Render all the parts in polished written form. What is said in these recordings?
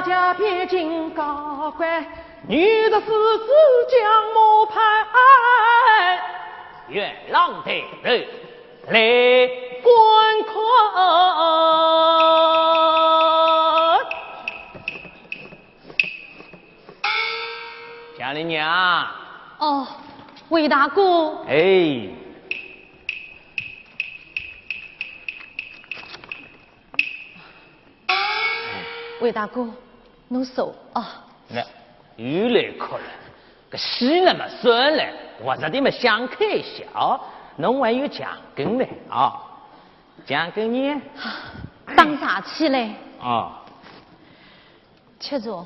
家边境高官，女的狮子将木牌，元朗的人来观看。家里娘。哦，魏大哥。哎。魏大哥，侬手啊！那又来哭了，个戏那么算了，我这里么想开笑，侬还有奖金嘞啊！奖金呢？当啥去嘞？啊，吃着。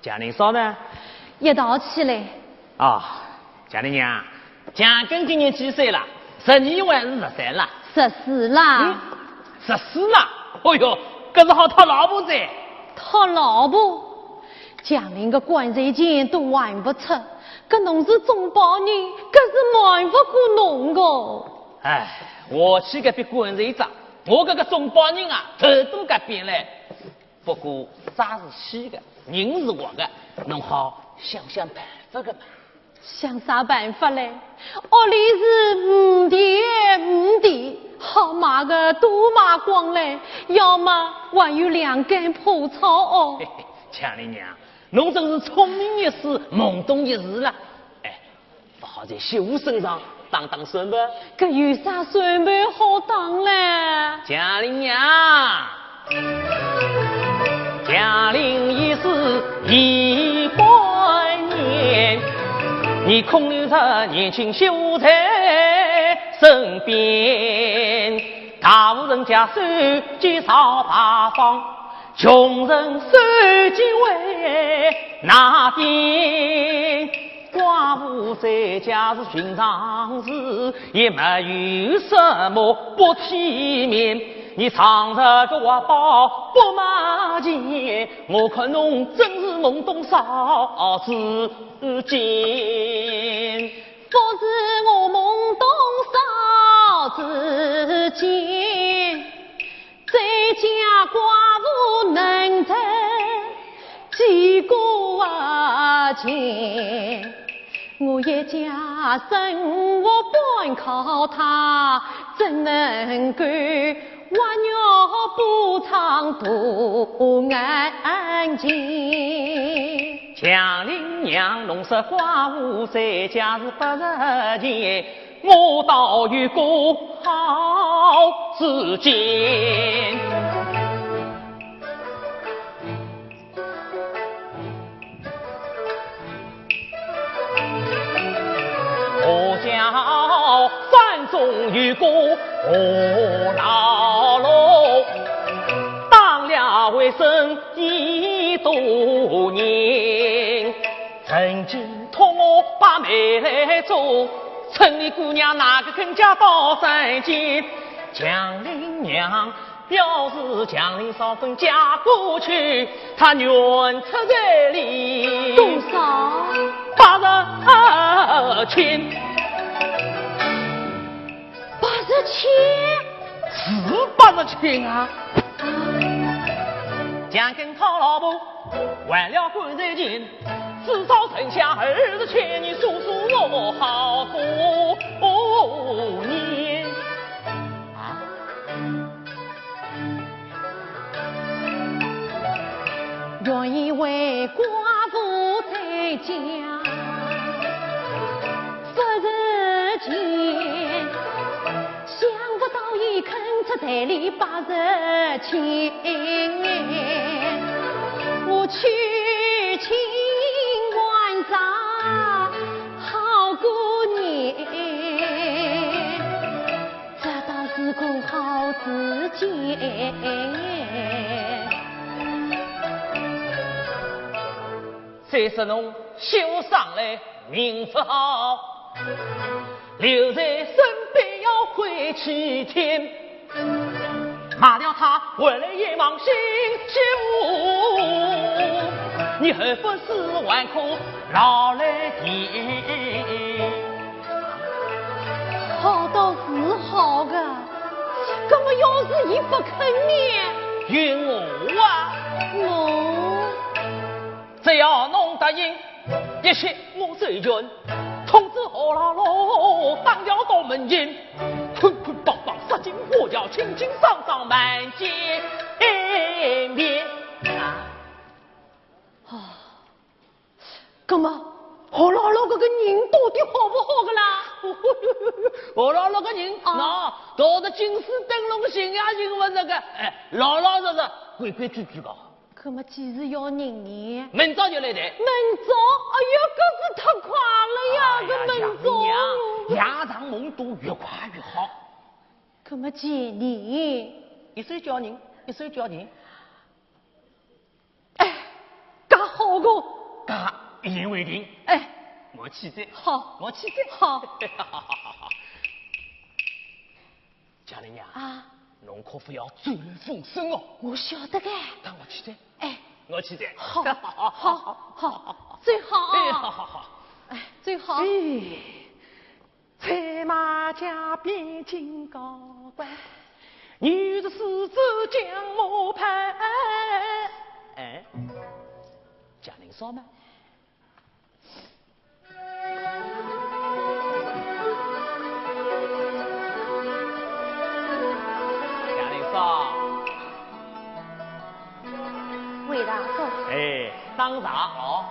家里嫂呢？一道去嘞。啊，家里娘，奖金今年几岁了？12万是13了。14啦。14了？哦哟，可是好讨老婆噻。讨老婆？家里个管税钱都还不出，搿侬是中保人，搿是瞒不过侬个。哎，我去搿边管税长，我搿个中保人啊，头都搿边来。不过啥是虚的，人是活的，侬好想想办法个嘛。想啥办法嘞？屋里是5地，好买个都买光嘞，要么还有2根破草哦。强丽娘，侬真是聪明一时，懵懂一时了。哎，不好在媳妇身上当孙辈。搿有啥孙辈好当嘞？强丽娘，嘉陵已是100年。你空留着年轻秀才身边，大户人家手机少八方，穷人手机为那边。寡妇在家是寻常事，也没有什么不体面。你藏着个挖宝不马前，我看侬真是懵懂少之间。不是我懵懂少之间，在家寡妇能挣几个钱？我一家生活光靠他，怎能够我娘不长多安静？强邻娘侬说寡妇在家是80钱，我倒有个好时间。我叫山中有个何老罗，当了为生1多年，曾经托我把媒来做，村里姑娘哪个肯嫁到山间？强邻娘表示强邻嫂分嫁过去，她愿出彩礼多少？80千。80千？是80千啊！奖金讨老婆，还了管税钱，至少剩下20千，你数数我好多年啊！原以为寡妇在家80钱，想不到已肯出彩礼80千，我娶亲还杂好过年，这倒是个好时节。再说侬修上来名字好，留在身边要回去天，骂掉他回来也忘新媳妇，你何不4万块拿来点？好倒是好的，那么要是伊不肯呢？怨我啊！我只要侬答应，一切我随军。通知好了喽，当了到门前，捆捆绑绑杀进火药，轻轻上上满街面啊！那么何老六这个人到底好不好个啦？我老那个人，那到了金丝灯笼信呀，就问那个，老老实实、规规矩矩的。那么既是要人呢？明早就来的。明早，哎呀，可是太快了呀！这明早，夜长梦多，越快越好。那么见你，一手叫人，一手叫人。哎，干好个，干一言为定。哎，我起在。好，我起在。好。家人呀，啊，侬可不要走漏风声哦。我晓得个。当我起在。哎，我起在。好，好，最好啊。哎，好。哎，最好。彩马家边境高官，女的狮子将马盘。哎，家人说吗？家人说。魏大嫂。哎，当茶哦。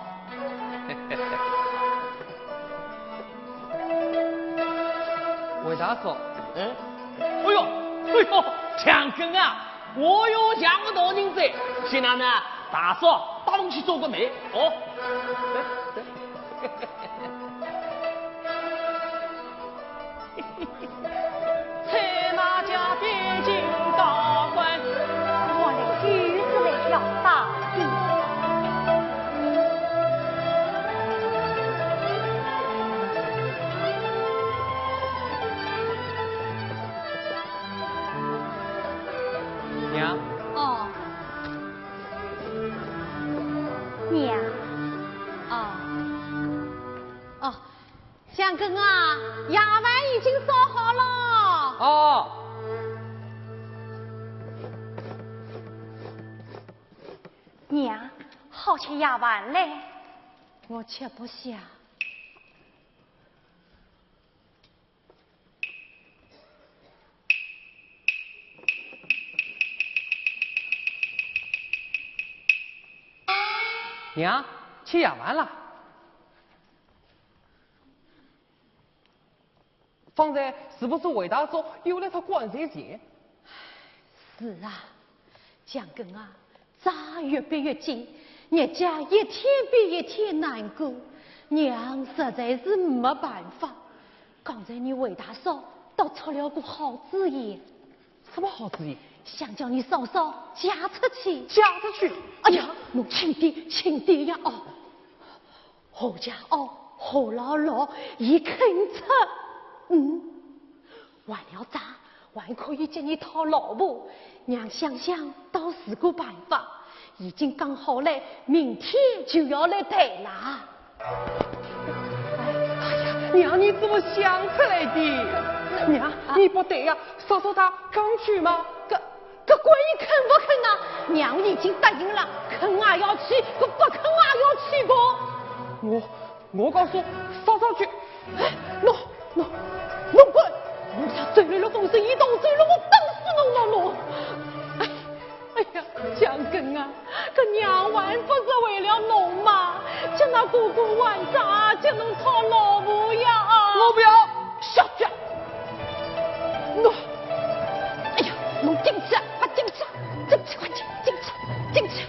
魏大嫂，哎呦，强根啊！我有两个大人在，现在呢，大嫂带侬去做个媒哦。彩马家边境高官，我的女子来了大地。娘。哦，娘。哦，香根啊，夜饭已经烧好了。哦。娘，好吃夜饭嘞。我吃不下。娘，吃夜饭了。方才是不是魏大嫂又来他管谁钱？是啊，江根啊，债越逼越紧，日家一天比一天难过，娘实在是没办法。刚才你魏大嫂倒出了个好主意。什么好主意？想叫你嫂嫂嫁出去。嫁出去？哎呀，侬轻点呀！哦，好家哦，好老老一肯出。完了账，还可以接你讨老婆。娘想想倒是个办法，已经讲好了，明天就要来谈了。哎呀，娘你怎么想出来的？娘，你不对呀，嫂嫂她刚去吗？这关于肯不肯呐？娘已经答应了，肯也要去，不肯也要去不？我告诉嫂嫂去。哎，侬滚！你家追来了风声一动，追了我等死侬了侬！哎呀，江根啊，这娘还不是为了侬嘛？叫那哥哥还债，叫侬讨老婆呀！我不要，小子！哎呀，侬进去啊！快进去！快进去！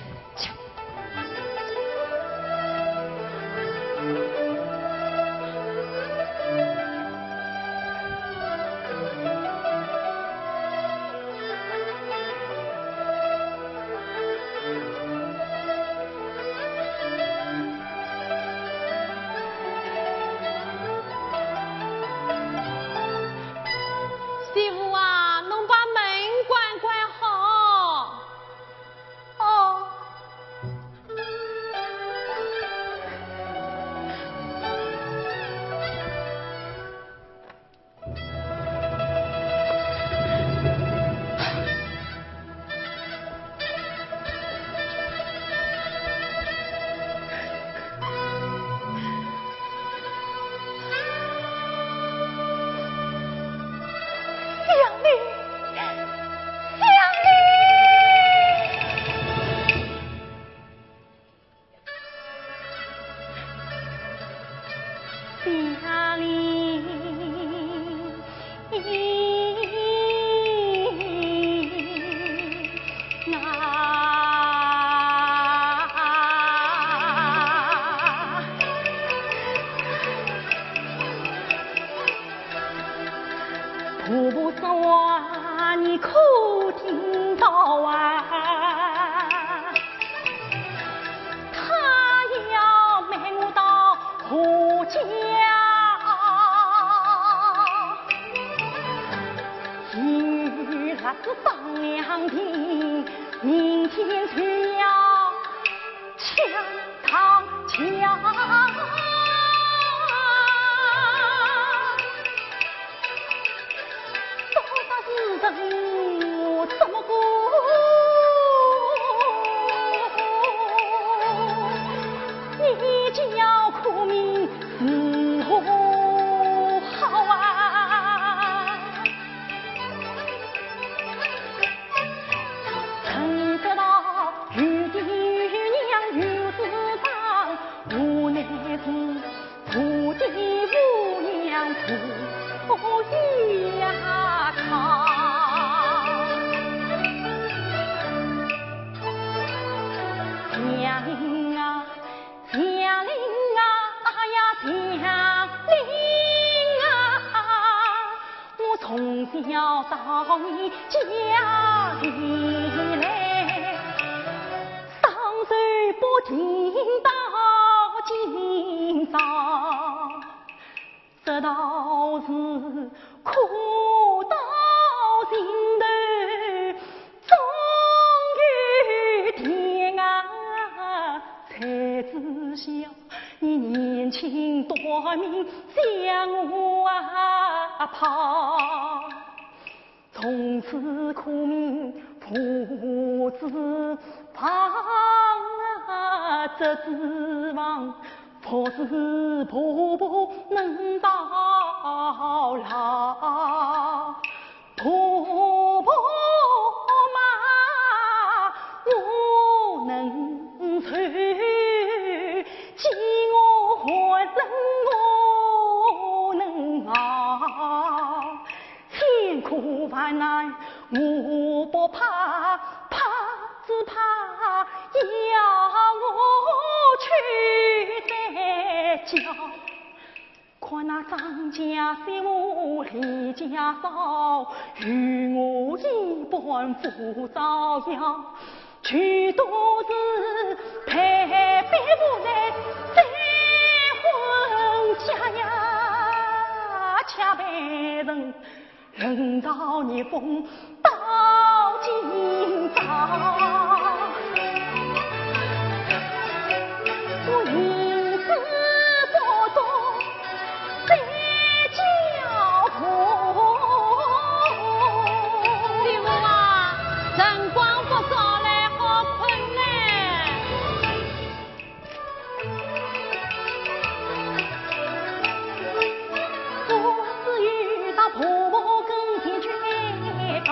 家里婆婆说话你可听到啊？他要卖我到何家？今日那是当两天，明天却要抢堂家。我怎么过？你叫苦命是何好啊？曾得到玉帝娘玉子当，无奈是土地无娘子玉呀康。江陵啊，江陵啊，呀江陵啊，我从小到你家里来，上水不听到今朝，这倒是苦到心头，终于天啊才知晓，你年轻多命将我抛，从此苦命父子旁这指望婆子婆婆能到老，婆婆妈我能受，饥我寒冷我能熬，千苦万难我不怕，怕只怕要我去再教。看那张家媳妇李家嫂，与我一般不遭殃，许多是陪伴我来再婚嫁呀，恰被人轮到你风到今朝。我因此做作在教婆，媳妇啊，辰光不早来，好困呢。我是遇到婆婆跟前去讲，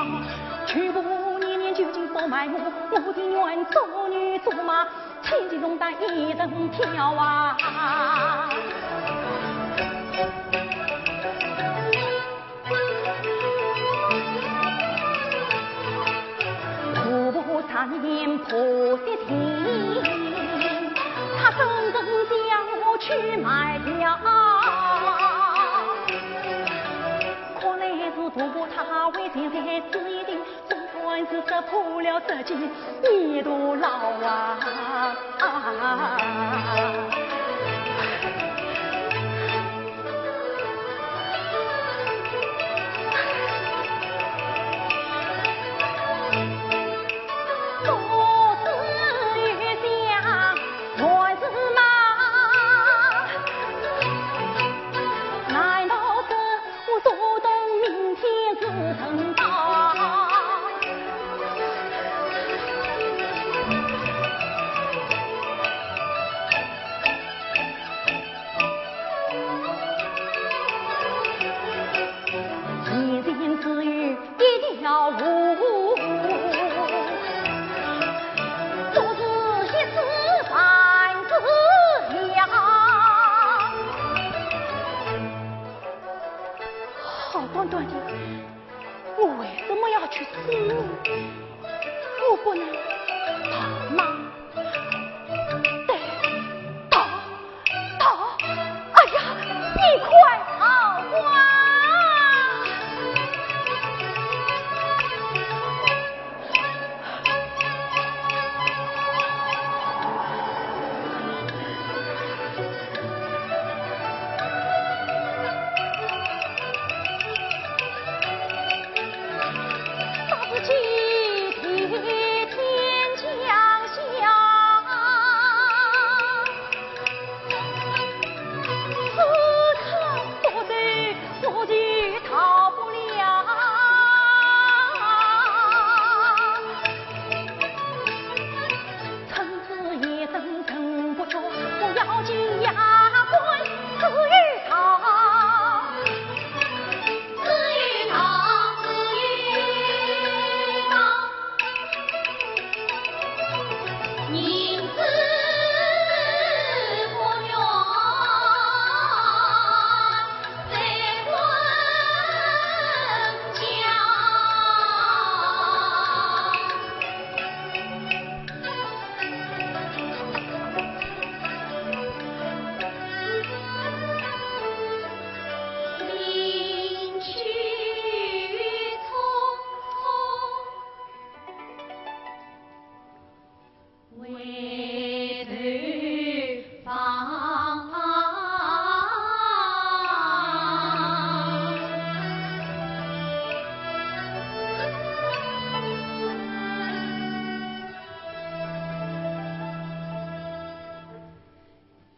去不年年究竟不卖我的愿做女做马，千斤重担一人挑啊。婆婆差年破些天，她真正将我去卖掉。看来是婆婆她为钱财只一定，总算是识破了自己一度老啊。小金牙关子与他，子与他，子与他，宁死不愿再婚家。临去匆匆，为对方。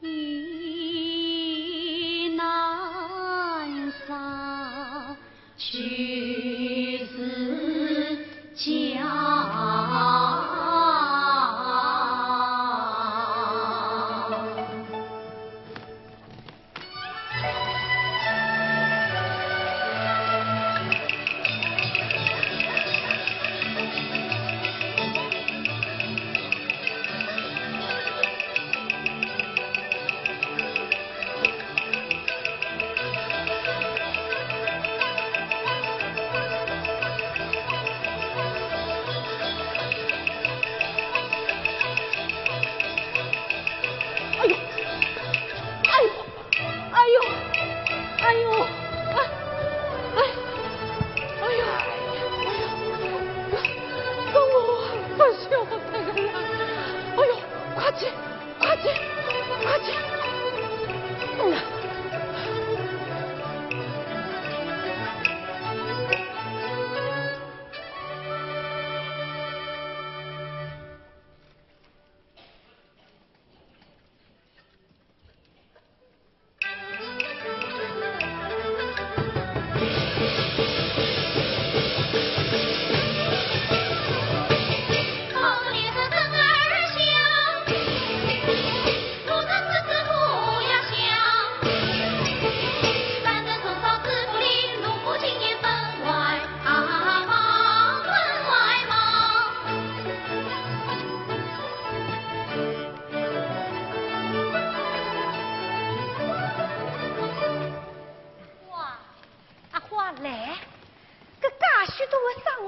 一难撒去思家。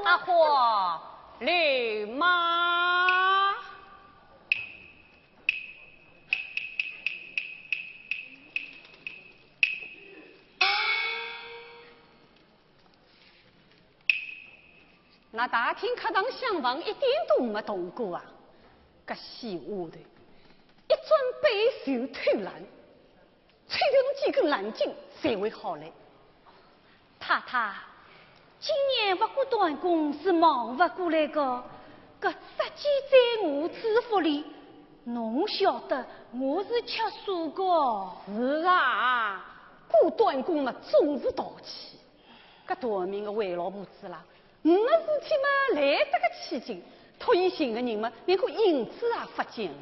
阿花，绿马。那大厅客堂厢房一点都没动过啊！搿细丫头，一转背就偷懒，吹掉几根烂筋才会好嘞。太太。今年不过断供是忙不过来个，搿实际在我支付里，侬晓得我是吃素个。是啊，过断供嘛总是淘气，搿夺命的为老婆子啦，我的事体嘛来得个起劲，托伊寻的人嘛连个银子也发尽。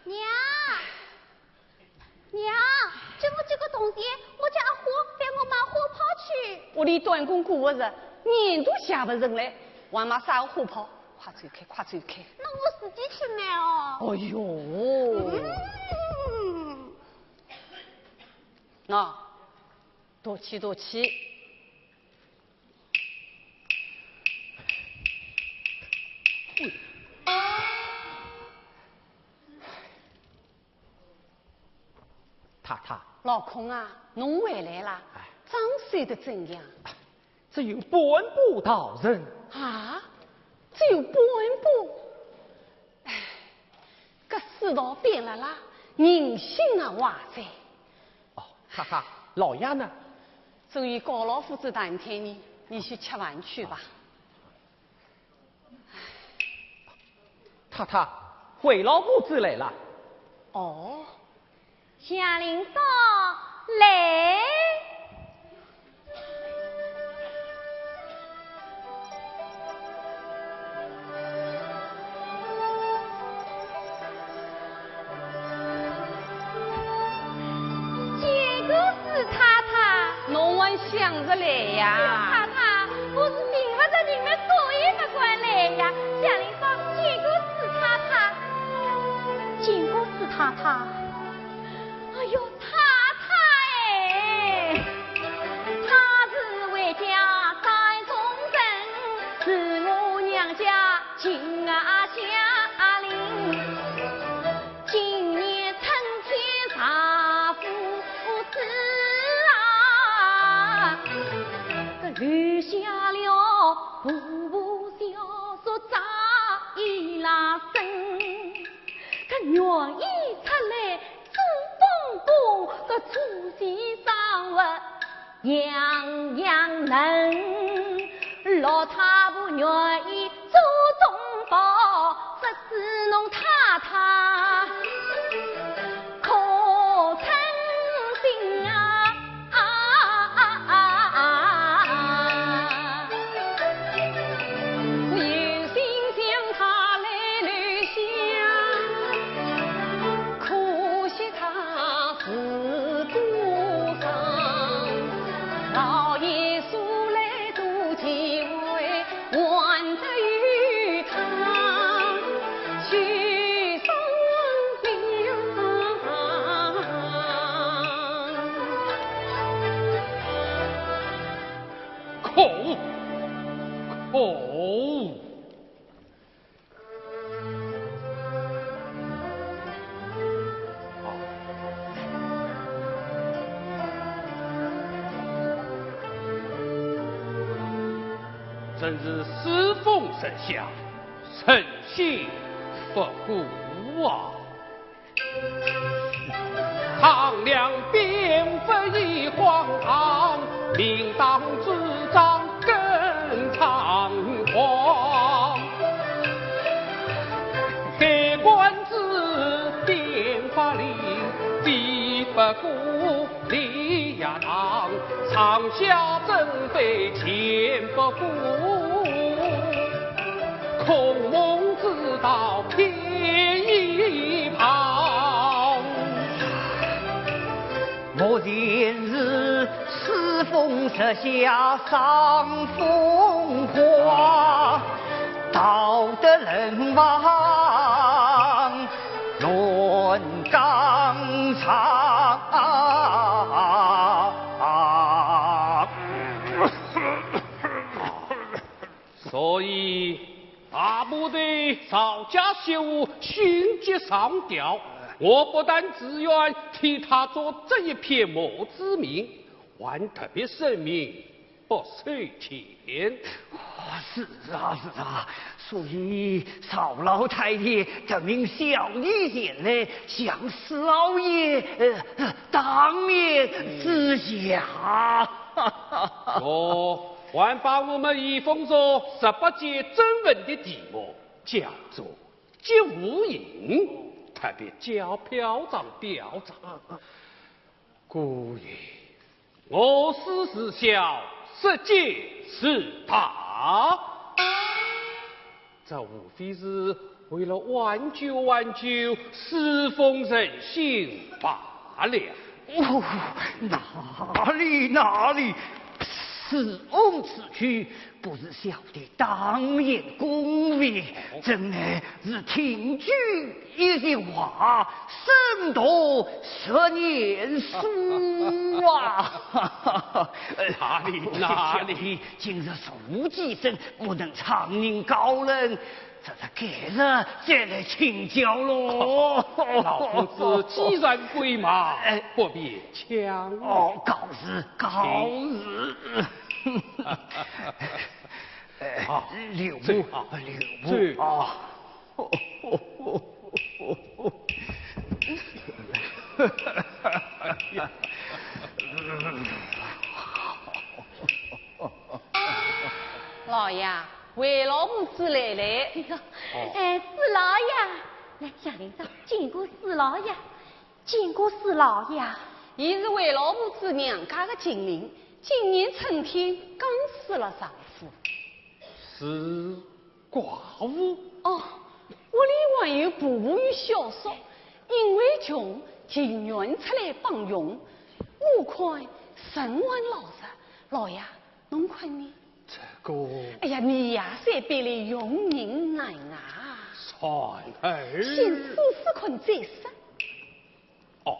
娘，娘，就我这个东西，我叫阿花带我买火炮去。我离断供过的日。年都下不成来，还买啥火炮？快走开，快走开！那我自己去买哦。哎呦，那多气多气。太太，老孔啊，侬回来啦？装睡得怎样？只有半步道人啊！只有半步。哎，搿世道变了啦，人心啊坏在。哦，哈哈，老爷呢？所以高老夫子谈天呢，你去吃饭去吧。太太，回老夫子来了。哦，夏林嫂来。管想着来呀？太太，我是听不着你们说也不管来呀。小林说见过四太太，见过四太太。哎呦，太太哎，她是为家在忠贞，是我娘家亲啊下令。今年春天查夫子啊，这留下了步步小说扎一拉身，这愿意出来做东东，这出席上物样样能，老太婆愿意做中宝，这是侬太太可称心啊！我有心向他来留下，可惜他自孤伤。老爷素来多忌讳，还得与他去生病。口。真是侍奉圣下，诚心不顾啊！唐梁并非一荒唐，另当主张更猖狂。盖官制变法令，必不顾理呀当，上下正非前不顾，孔孟之道偏一旁。我今日侍奉设下上风华，道德人王论纲常。所以大部队稍加修务，迅即上吊。我不但自愿替他做这一片墓志铭，还特别声明不收钱。是啊，所以曹老太爷这名小女前来向四老爷当面示下。我还把我们一封说18节征文的题目叫做“接无影”，特别交票账表彰。故曰：我师小，实际是他。这无非是为了挽救侍奉人心罢了。哦，哪里？此翁此去，不是小弟当面恭维，真乃是听君一席话，胜读10年书啊！哪里？今日书记生不能常任高任，这改日再来请教喽。老夫子既然归马，不必强。告辞。刘牧啊！老爷，为老母子来。四老爷，来小林上见过四老爷，见过四老爷。伊是为老母子娘家的精灵，今年春天刚死了丈夫。是寡妇。哦，屋里还有婆婆与小嫂，因为穷，情愿出来帮佣。我看神魂老实，老爷，侬看呢？这个哎呀，你呀，这边里用人难啊！传儿，先试试看再说。哦，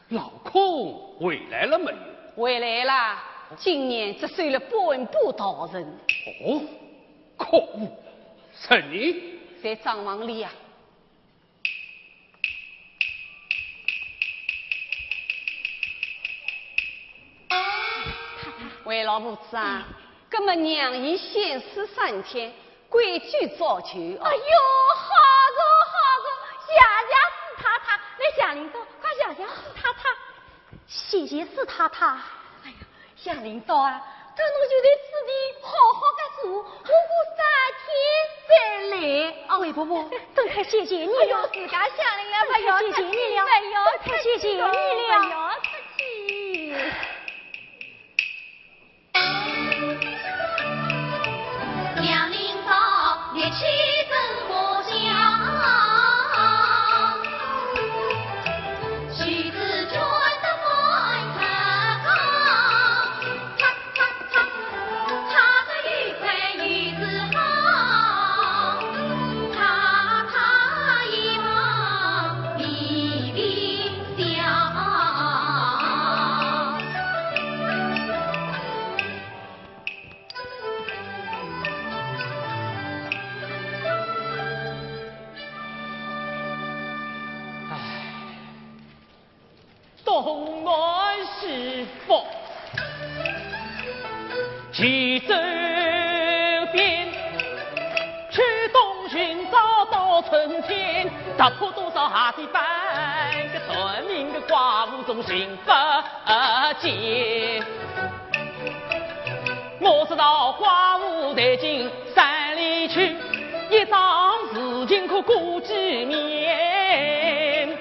老孔回来了没有？回来啦！今年只收了半步道人，哦，可恶！什么？在账房里呀。喂，老婆子啊，那么娘姨先试3天，规矩照旧。哎呦，好个好个，谢谢史太太，来祥林嫂，快谢谢史太太，谢谢史太太。哎呀，祥林嫂啊，这侬就在此地好好的住，我过3天再来。啊，喂婆婆，真太谢谢你了，自家祥林啊，不要谢谢你了，不要太谢谢你了，不要客气。娘领导也去怎么讲？须知转得快他的愉快与自豪，他一往比比笑。东岸是否去这边？去东寻找到春天，踏破多少下地板，个村民的寡妇总心不坚。我知道寡妇带进山里去，一桩事情可过几面。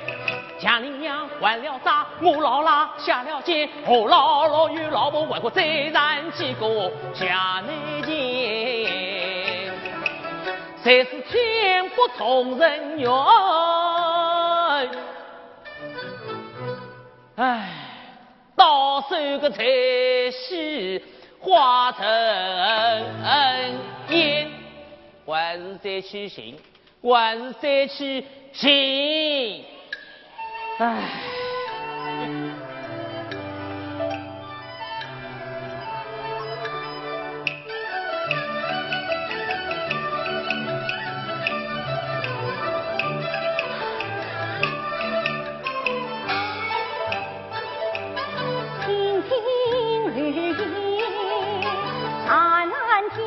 江林娘还了账，我老拉下了监，我姥姥与老婆为何再燃几个家内间？谁是天不从人愿？唉，到手个才是化成烟，还是再去行，还是再去行。唉，轻轻绿叶蓝蓝天，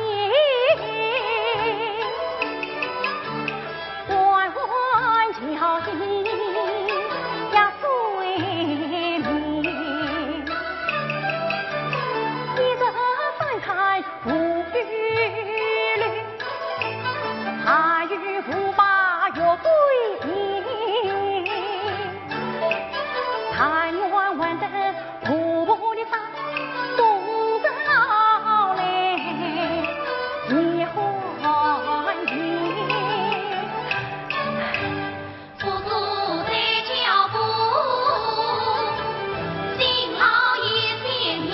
弯弯桥心。呀，水里，一个山看无雨绿，还与驸马约对面，贪玩玩的婆婆的发，送着老来结欢颜。速速在脚步，辛劳一千年。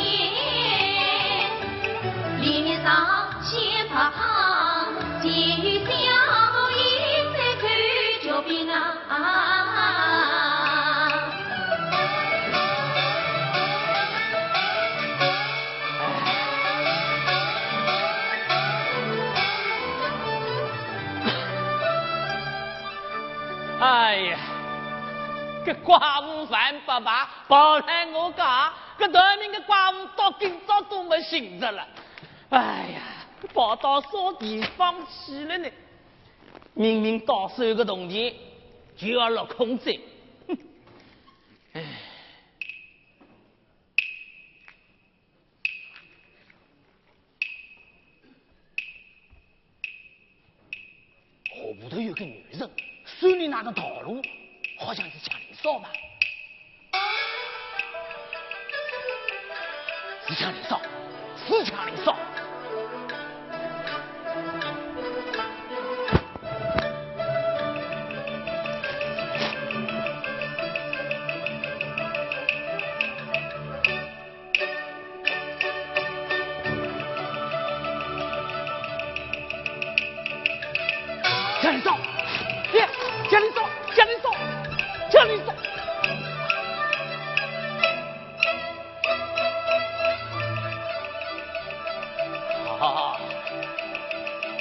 里面上先把汤，见于小姨再看脚边啊。哎呀，这寡妇犯不罢，报来我家，这对面的寡妇到今朝都没醒着了。哎呀，跑到啥地方去了呢？明明到手个铜钱就要落空子，哼！哎，河埠头有个女人。孙女那个道路好像是强林嫂吧？是强林嫂，是强林嫂。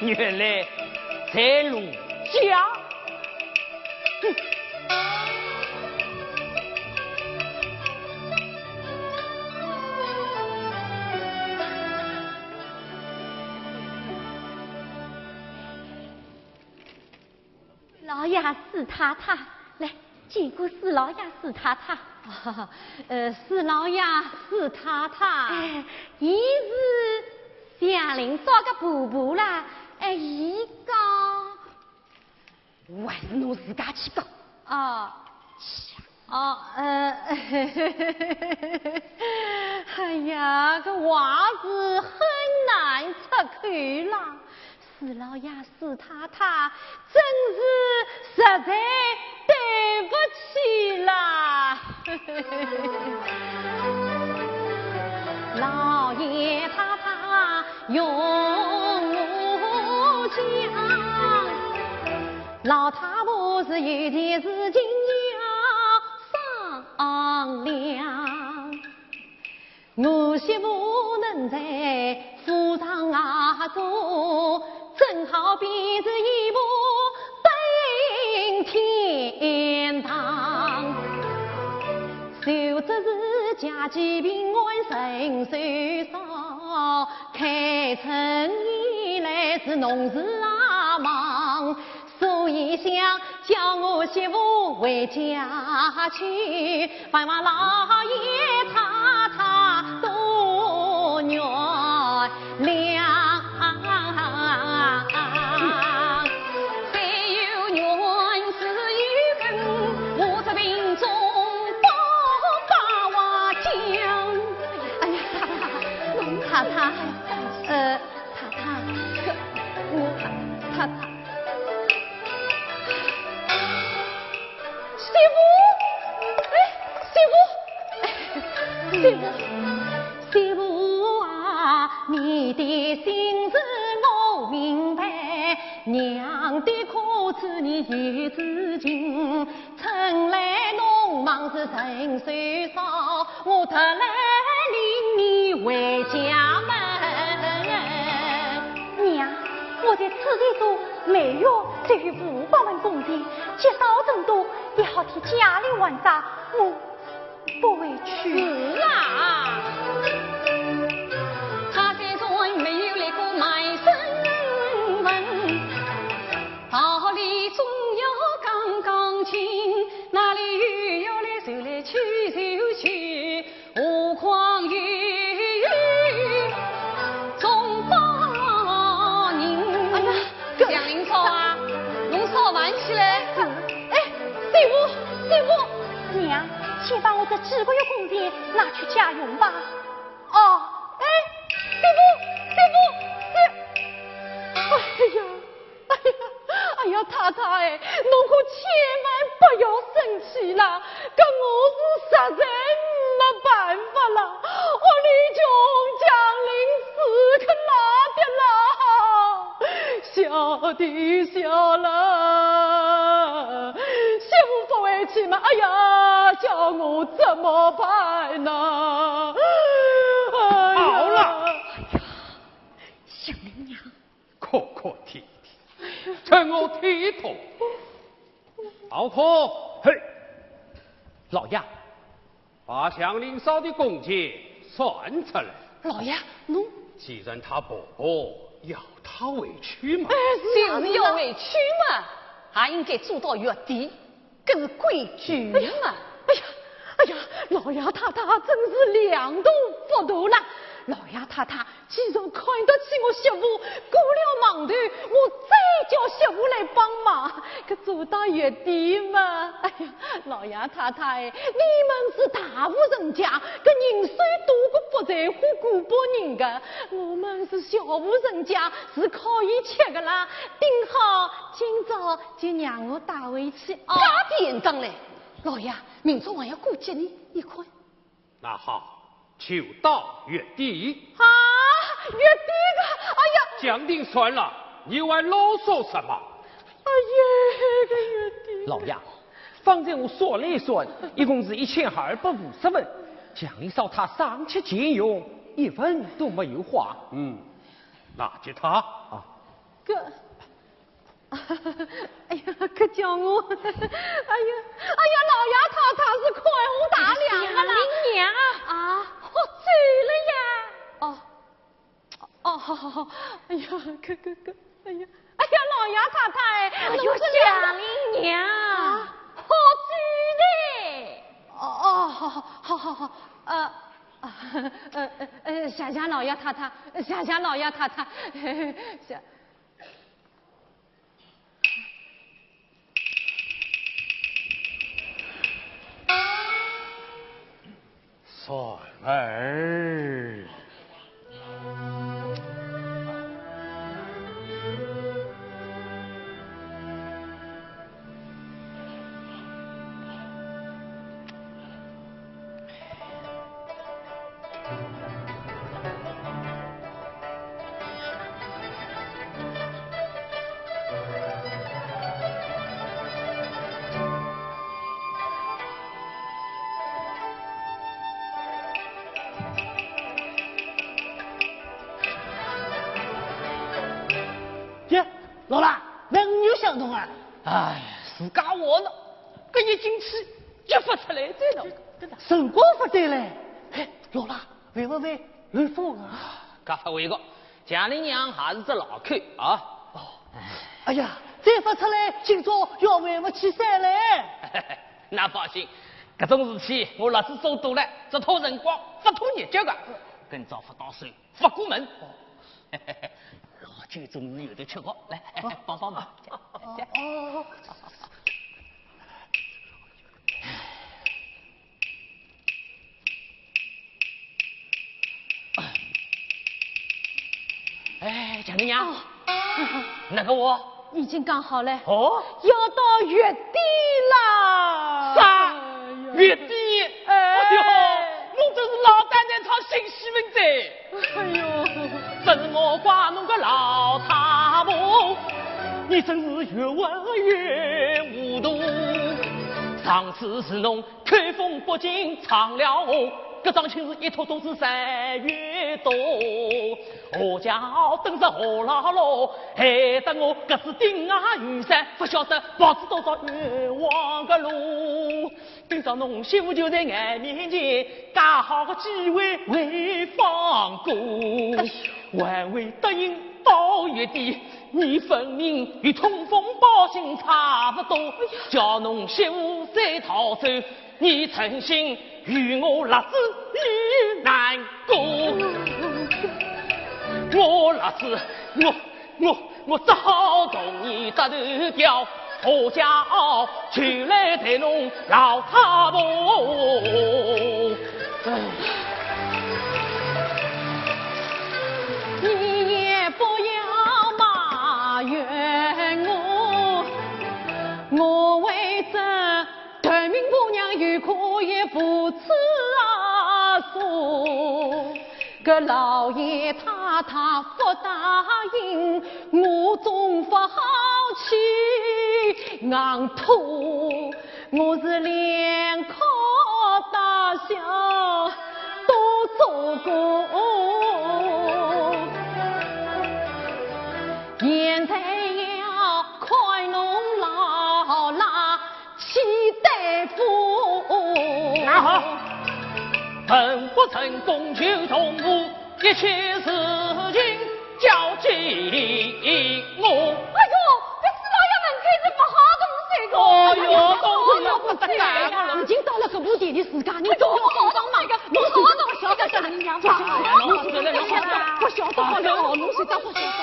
原来在陆家。老爷史太太，来见过史老爷史太太。史老爷史太太，伊是祥林找个婆婆啦。伊讲，我还是侬自家去讲。哎呀，这话是很难出口啦。史老爷史太太，真是实在对不起啦。老爷太太用我讲，老太婆是有件事情要商量，我媳妇能在府上坐，正好比是一步登天堂。就只是家计平安人手少，开春以来是农事忙，所以想叫我媳妇回家去，盼望老爷太太多原谅。太太，太太，媳妇啊，你的心事我明白，娘的苦楚你有知情，春来农忙是人手少，我特来领你回家门。娘，我在此地做每月只有500万工钱，积少成多，也好替家里还债，我不委屈。是啊，他这尊没有来过买身份，道理总要讲讲清，哪里有来就来去就去，何况有总帮人。哎呀，祥林嫂啊，侬烧饭起来。媳妇，娘，请把我这几个月工钱拿去家用吧。哎呀，太太，侬可千万不要生气啦，搿我是实在没办法啦，屋里穷将临死可拉的啦，小弟小了，媳妇不回去嘛，哎呀，叫我怎么办呢？好了，祥林娘，可可体体，趁我体统。老婆，嘿，老爷，把祥林嫂的工钱算出来。老爷，侬既然他婆婆要他委屈嘛，就是要委屈嘛，还应该做到月底，搿是规矩嘛。哎呀，老爷太太真是两度不度啦！老爷太太，既然看得起我媳妇，过了忙头，我再叫媳妇来帮忙，可做到月底嘛。哎呀，老爷太太，你们是大户人家，搿人虽多个不在乎顾不人的，我们是小户人家，是可以吃的啦。顶好今朝就让我带回去啊！加点账嘞，老爷，明朝还要过节呢，你看。那好。就到月底啊！月底个，哎呀，讲定算了，你又还啰嗦什么？哎呀，这月底，老爷，方才我算了一算，一共是1250文，祥林嫂她上吃俭用，1分都没有花。那接他啊，哎呀，可叫我，哎呀，老爷太太是宽宏大量的啦，娘啊，喝醉了呀！好，哎呀，可，哎呀，老爷太太，哎呦，贾玲娘，喝醉嘞！好，谢谢老爷太太，谢谢老爷太太，谢。孙儿，姐，老大，男女相同啊！哎，自家我呢，这一进去就发出来这了。神光不对嘞！哎，老大，会不会乱风啊？噶发为个，贾玲娘还是只老口啊。哎呀，再发出来，今朝要为不起山嘞！那放心，这种事体我老子做多了，只拖辰光，不拖日脚的。今朝发到手，发过门。老酒总是有的吃的，来，帮忙。哎，贾玲娘，那个我已经刚好了，哦，要到月底啦！啥月底？哎呦，我真是老蛋蛋唱新戏文在。哎呦，不是我怪侬个老太婆，你真是越问越糊涂。上次是侬口风不紧唱了我，这桩亲事一拖都是3月多。我家等着何老老，害得我这是顶啊雨伞，不晓得跑知多少冤枉个路。今朝侬媳妇就在俺面前，刚好个机会未放过。还未答应到月底，你分明与通风报信差不多，叫侬媳妇再逃走，你诚心与我辣子女难过。我辣子，我只好同你搭头调，何家就来抬侬老太婆。你也不要埋怨我为这短命姑娘有苦也不知所。个老爷太太不答应，我总不好去硬拖。我是连靠大小都做过，现在要看侬老拉起大夫。那好，成不成功就同步，一切事情交给我。哎呦，这四老爷们开始不好动手个。哎呦，动手不得干了。已经到了这步田的时间，你哎呦，总要帮帮忙。侬好动手个贾玲娘，不晓得好了，侬谁当不晓得好了。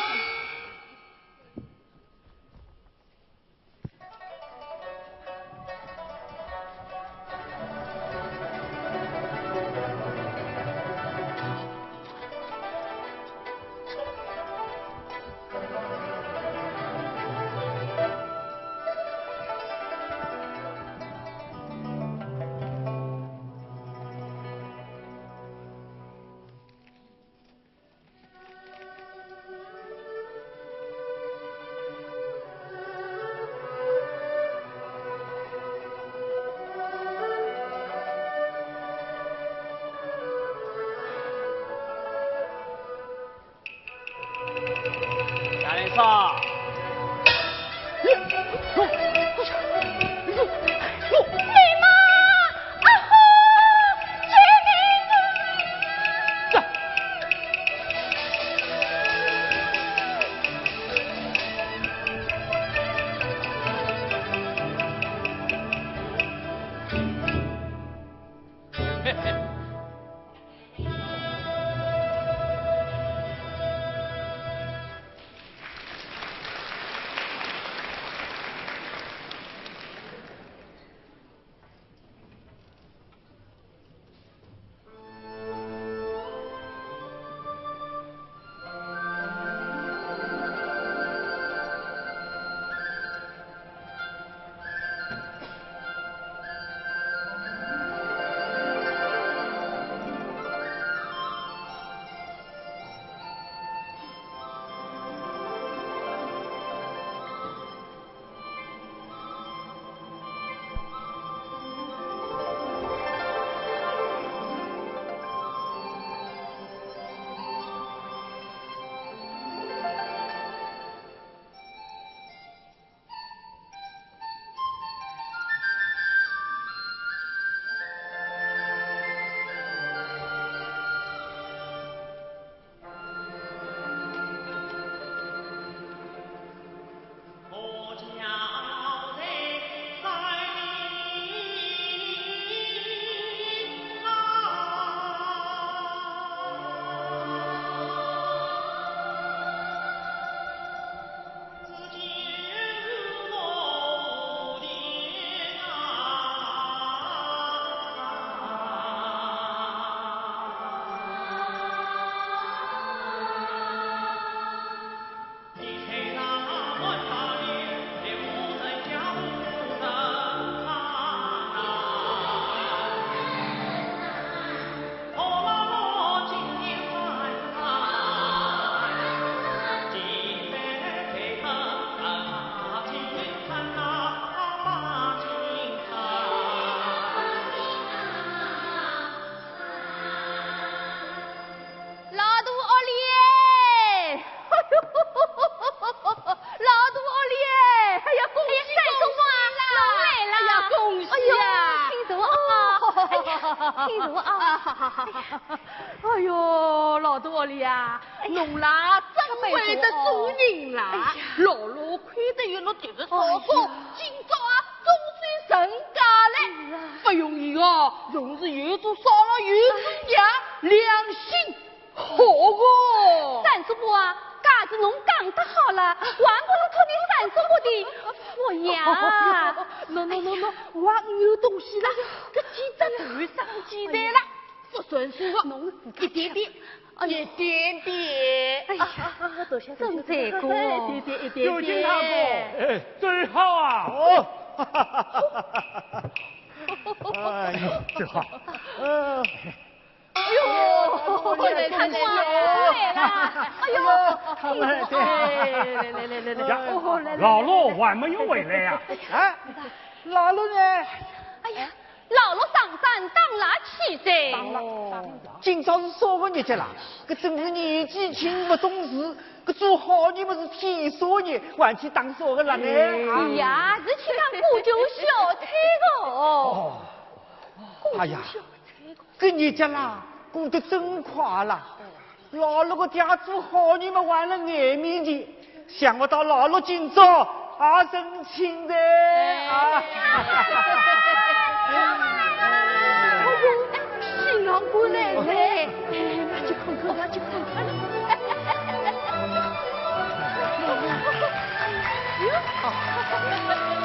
贾连少，哎呦，老多里啊，侬啦真会得做人啦！老罗看得有侬这个嫂嫂，今朝啊终算成家了。不容易哦，总是有做嫂了，有做娘，良心好哦。三叔伯啊，嘎子侬讲得好了，还不如托你三叔伯的福呀！喏，我有东西了，这几只头上鸡蛋了。不算数的，侬一点点，一点点。哎呀，多谢真在过，一点点。有金大哥，真好啊！哦，哎，真好。哎呦，来了！哎呦，他们来，老罗还没有回来呀？哎，老罗呢？哎呀。老罗上山当了起在，今朝是啥个日节啦？搿正是年纪轻不懂事，搿做好人么是天杀日，还去当啥个人呢？哎呀，是去当古酒小菜的哦。哎呀，搿日节啦过得真快啦！老罗个爹做好人么还了眼面前，想不到老罗今朝也成亲的啊！新郎过来了，那就看。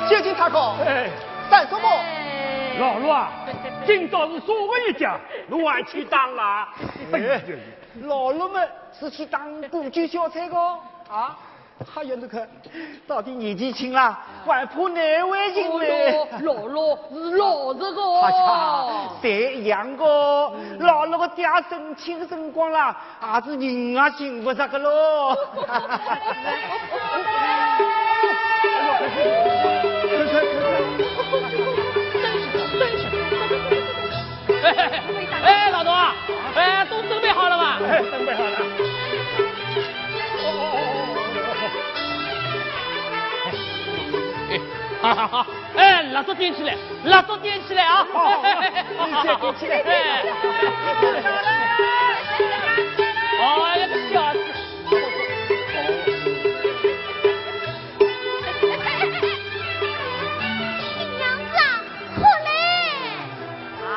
谢谢大哥，哎，三叔伯，老罗啊，今朝是啥个日节？侬还去当了？哎，老罗们是去当古酒小菜的啊！还有那个，到底年纪轻啦，还怕难为情嘞。老罗是老实个。哎呀，侪一样个。老罗个爹生亲的辰光啦，也是人也寻不着个咯。哎，老董啊，哎，都准备好了吗？哎，准备好了。好，哎，蜡烛点起来，蜡烛点起来啊！点起来。哦，那个小子。新娘子啊，快来！啊，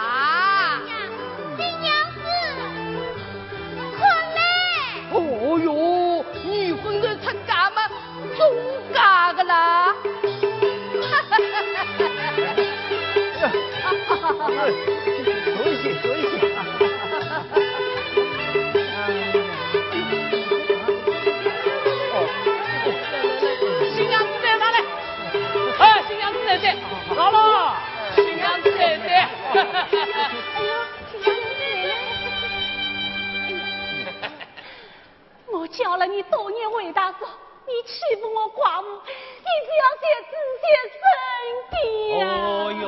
喝一些，喝一些。新娘子在哪里？哎，新娘子在这，姥姥，新娘子在这。我教了你多年为大嫂，你欺负我寡妇，你只要些仔细身体呀。哦哟，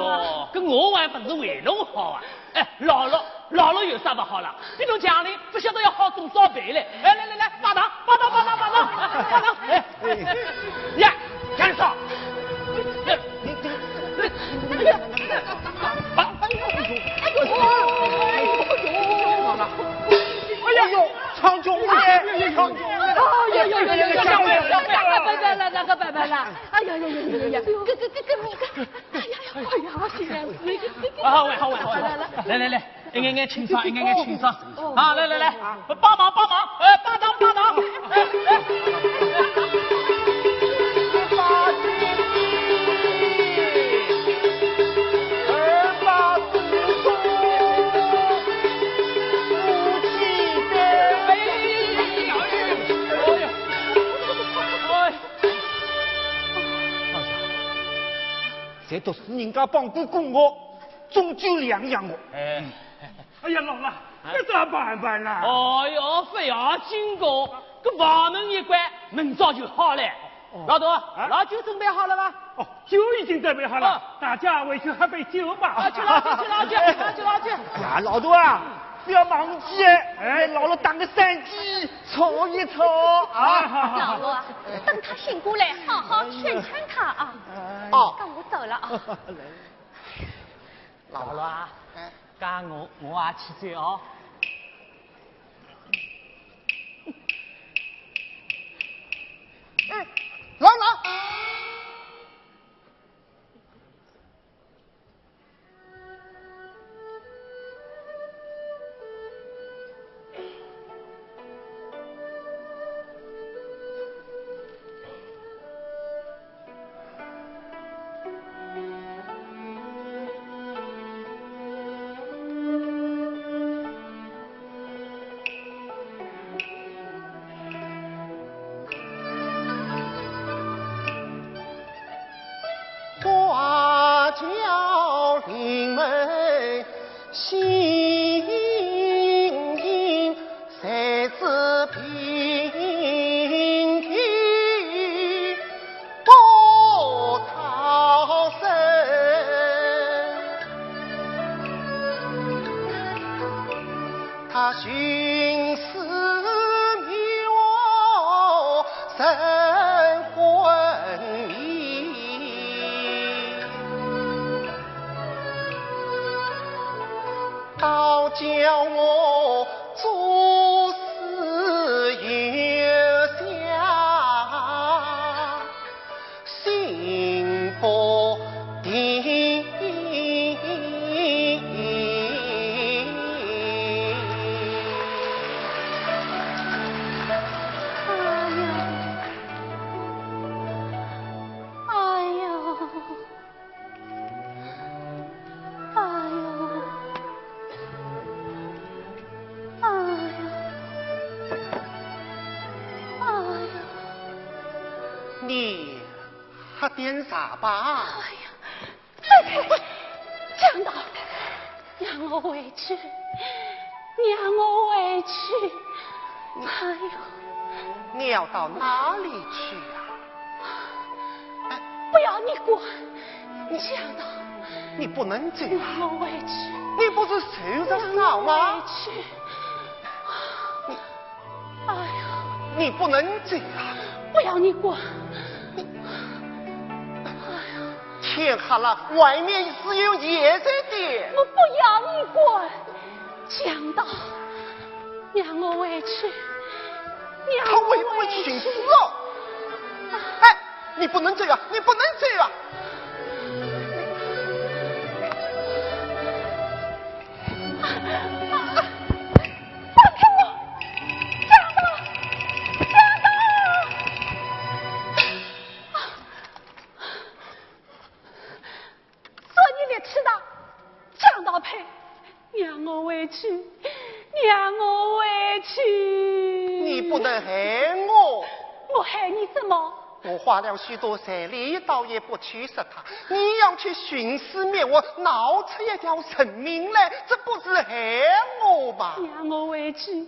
跟我还不是为侬好啊！哎，姥姥有啥不好了？比侬家里不晓得要好多少倍嘞！哎，来，把糖！哎，呀，干啥？哎呦，长中嘞，长中嘞！那个拜拜了！哎呀，个，新娘子，好玩，来，一眼清爽，啊，来，帮忙，哎，帮忙，这都是人家帮哥供我，终究两养我。哎呀，姥姥，这咋办啦？哦哟，非要经过，这房门一关，明早就好了。老多，老酒准备好了吧？哦，酒已经准备好了，大家回去喝杯酒吧。去老酒。呀，老多啊，不要忘记哎，姥姥打个3鸡，搓一搓啊。老罗啊，等他醒过来，好好劝他啊。哦，那我走了啊。姥姥啊，干我也去醉哦。来，花轿临门行营，才是平地不逃生。他寻思觅我神魂迷，倒叫我做事有下心不定。你喝点啥吧？江导，让我回去，让我回去。哎呦，你要到哪里去啊？不要你管，江导，你不能这样，让我回去，你不是受着伤吗？让我回去。哎呦，你不能这样，不要你管。天黑了，外面是有夜色的。我不要你管，江导，让我回去，让他会不会寻死哦？哎，你不能这样，你不能这样。放开我，江导，江导！说你的迟到，江导让我回去，让我回去。你不能害我。我害你什么？我花了许多财力，倒也不去杀他。你要去徇私灭我，闹出一条人命来，这不是害我吗？让我回去，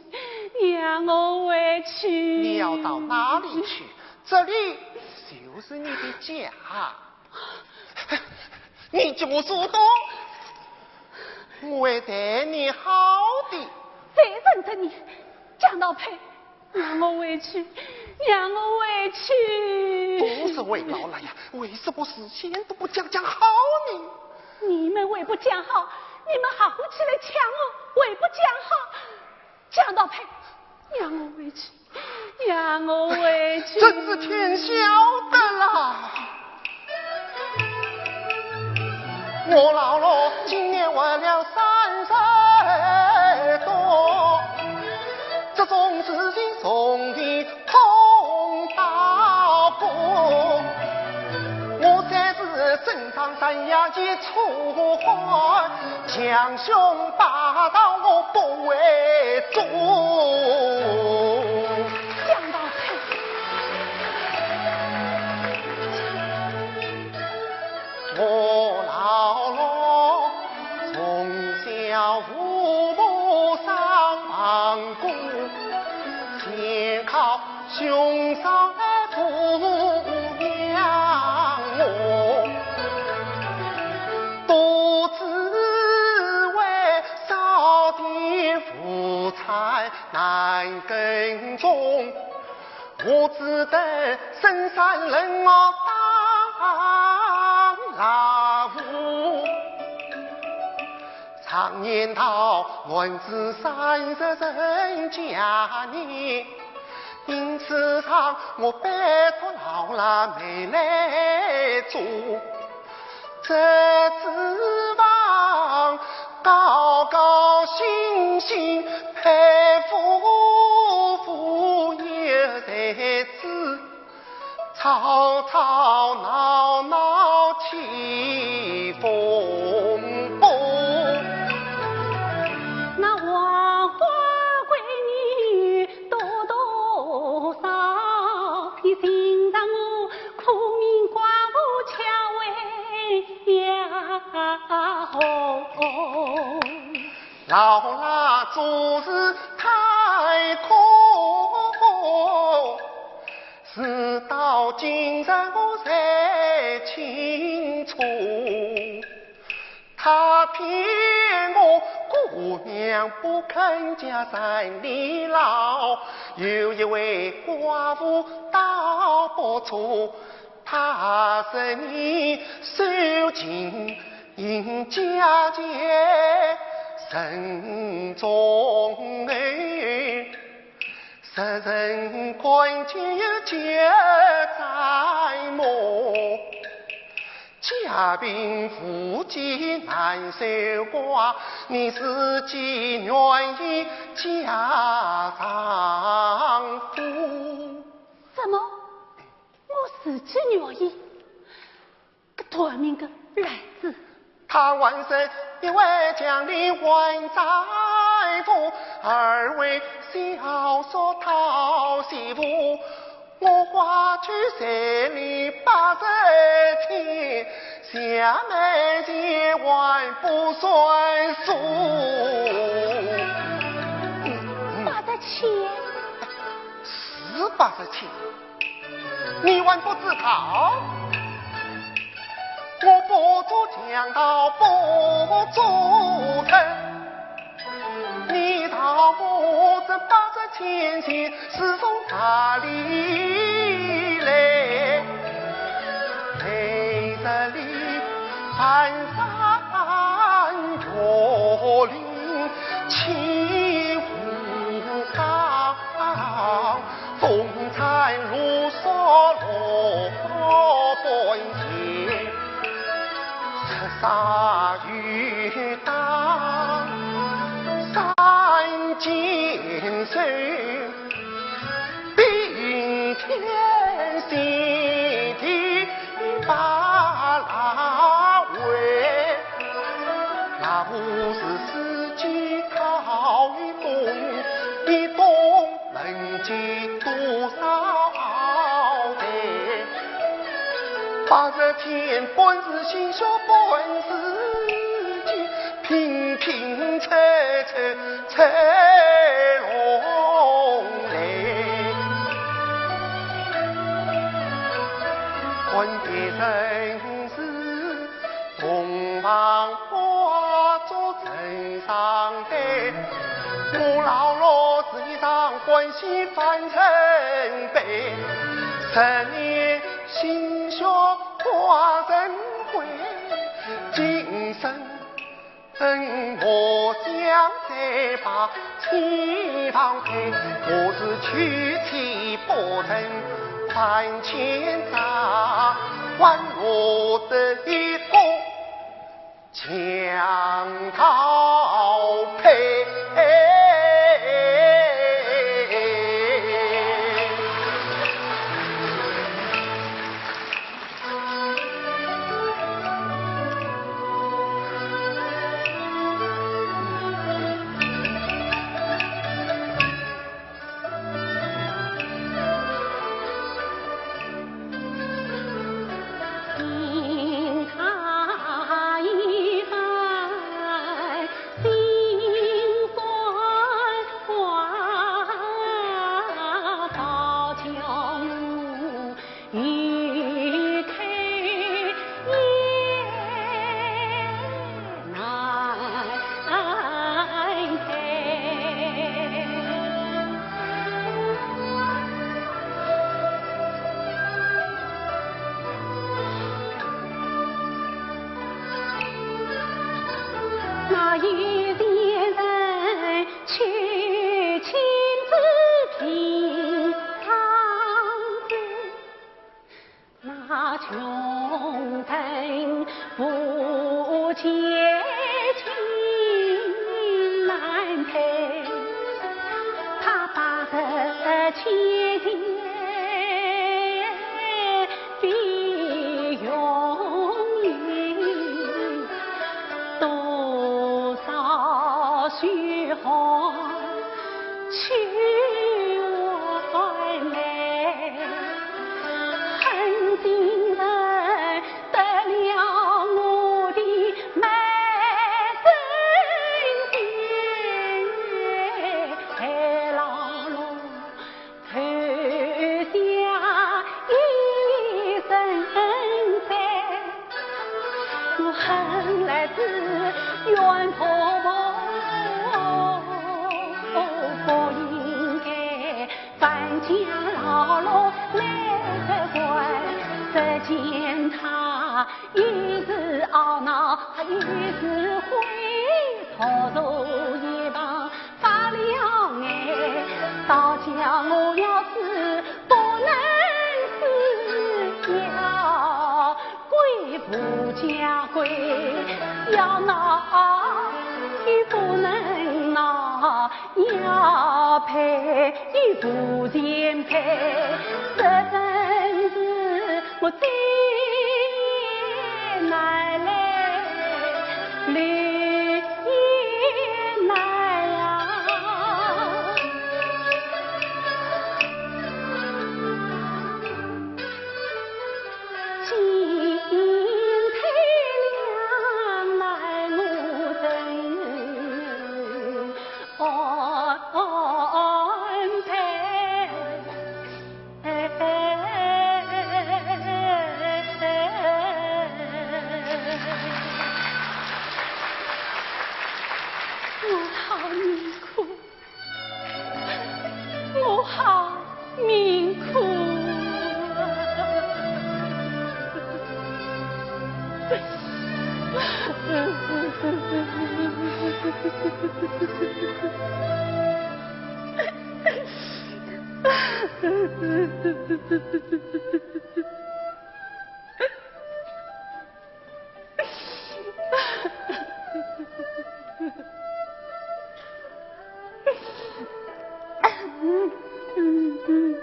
让我回去。你要到哪里去？这里就是你的家。你就说多，我会对你好的。谁认得你？蒋道培，让我回去，让我回去。不是为老了呀，为什么事先都不讲好呢？你们为不讲好，你们还会起来抢我，为不讲好。蒋道培，让我回去，让我回去。真是天晓得啦！我老了，今年活了30多，这种事情从未碰到过。我才是正常山崖的粗话，强凶霸道我不为做。蒋道培，我老了，从小父母上房过，先靠兄嫂来抚养我，独自为少的夫财难耕种，我只得深山人我当老夫。常言道，男子30人家年，因此上我拜托老了妹来做，这指望高高兴兴配夫有才子，吵吵闹闹起风波。那黄花闺女多多少，你欣赏我苦命寡妇巧为呀吼。老衲做事太苛，事到今日我才清楚，他骗我姑娘不肯家山里老，有一位寡妇到不出，他是你受尽因家节慎重哎，世人看见皆在磨，家贫夫妻难守寡，你自己愿意嫁丈夫？什么？我自己愿意？个短命个来子！他万岁，一位将领还在府，二位小说讨媳妇。我花去3里80天，下面结还不算数。80钱是80钱，你还不知道？我不做强盗不做臣，你道我这80钱钱是从哪里来？黑日里翻山越岭起武岗，风餐露宿落半夜。杀鱼当三千岁，冰天雪地把拉回，那不是世间经多少代，八十天本是心小本是急，平平彩彩彩龙来，换的人是东方花烛枕上戴，我老老是一场欢喜翻成悲，10年心血化成灰，今生我将再把妻房配，我是娶妻不成还欠债，还我的一个墙头配。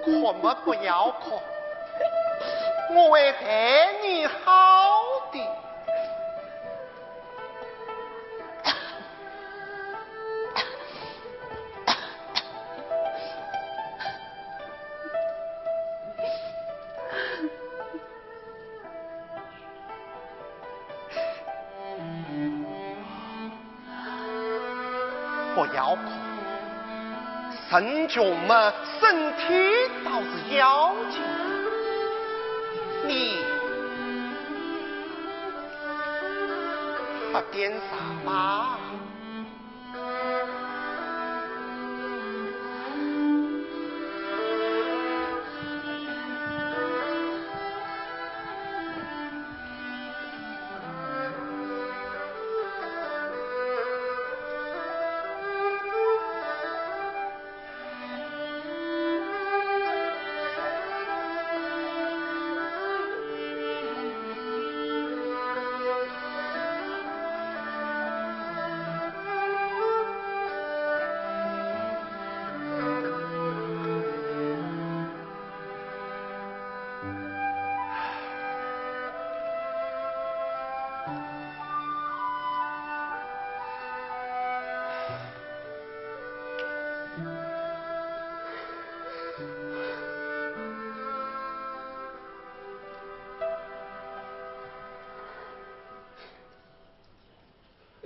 哭么不要哭，我会待你好的。不要哭，神君们身体倒是要紧，你喝点啥嘛？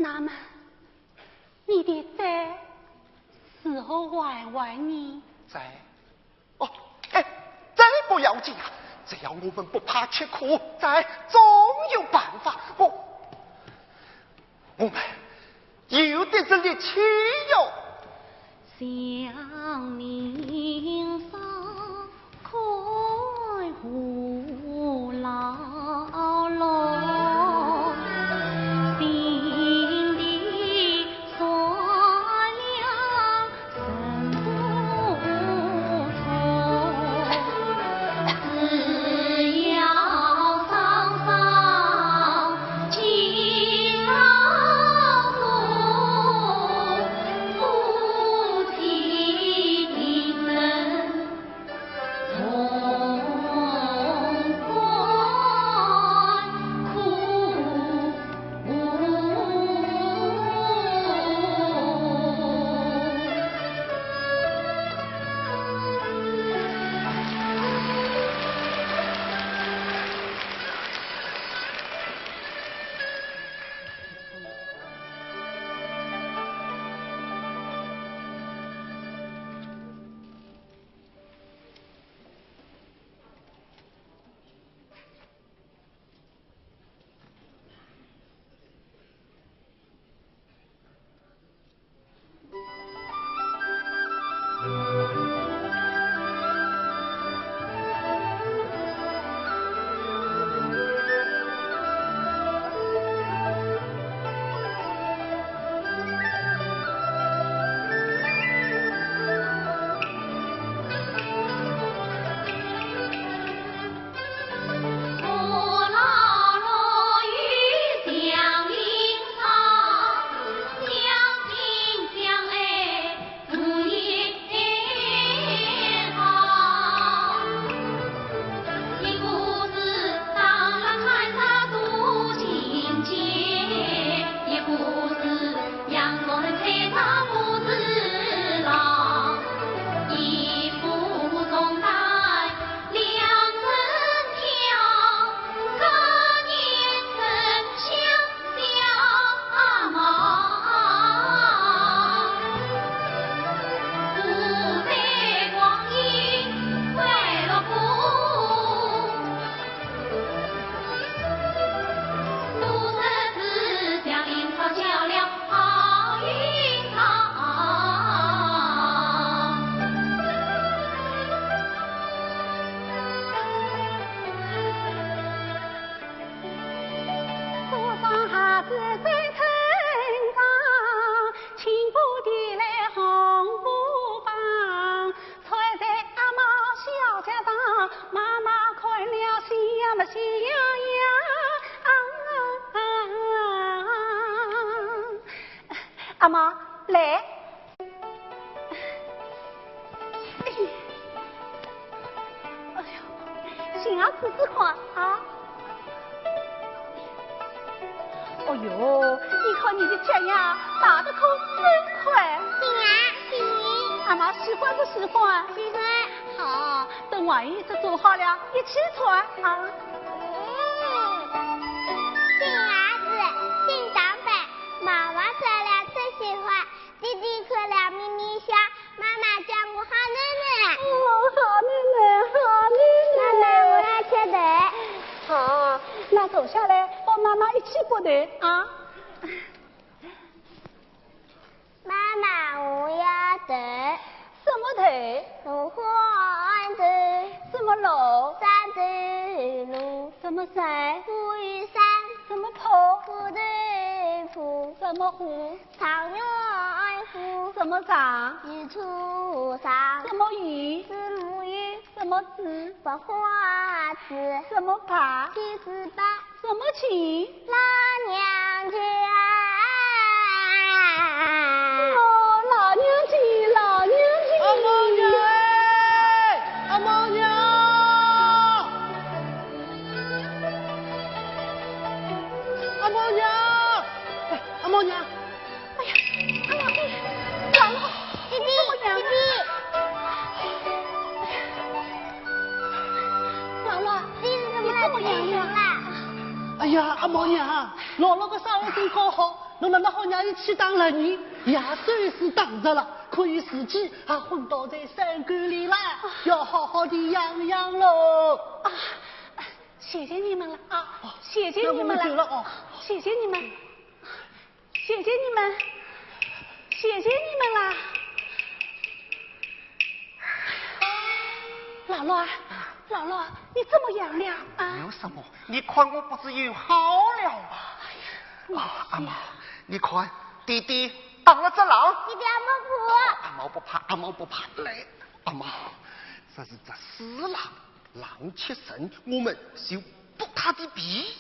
那么，你的债是何还还你？债？哦，哎，债不要紧啊，只要我们不怕吃苦，债总有办法。我们有点这力气哟。想明上开胡牢笼，心里酸凉身不从，只要上上情老公，夫妻定能同欢苦。阿妈来，哎呦，心儿试试看啊！哦呦，你看你的脚呀，打得可真快。行，阿妈喜欢不喜欢？喜欢。好，等晚宴都做好了，一起穿啊。新儿子，新长辈，妈妈咱俩最喜欢。弟弟坐下来，和妈妈一起过头啊。妈妈，我要等。什么头？芦花头。什么楼？山头路。什么山？富裕山。什么坡？虎头湖。什么湖？长园湖。什么长？日出上。什么雨？字母雨。什么字？百花字。什么牌？七字八。什么情？老娘亲。哦，老娘亲，老娘亲。阿毛娘哎，阿毛娘，阿毛娘，哎，阿毛娘，哎呀，阿老弟，姥姥，弟弟，弟弟。姥姥，弟弟怎么来这么样了？哎呀，阿毛娘，姥姥个生活真好好，侬哪能好让伊去当儿女？也算是当着了，可以自己也混到在山沟里啦，要好好的养养喽。啊，谢谢你们了啊！谢谢你们那我们走了哦谢谢你们，谢谢你们，谢谢你们啦！姥姥啊，姥姥，你怎么样了啊？有什么？你看我不是又好了吗？啊，阿毛，你看弟弟当了只狼。弟弟阿毛不。阿毛不怕，阿毛不怕。来，阿毛，这是这死狼，狼切身，我们就剥他的皮。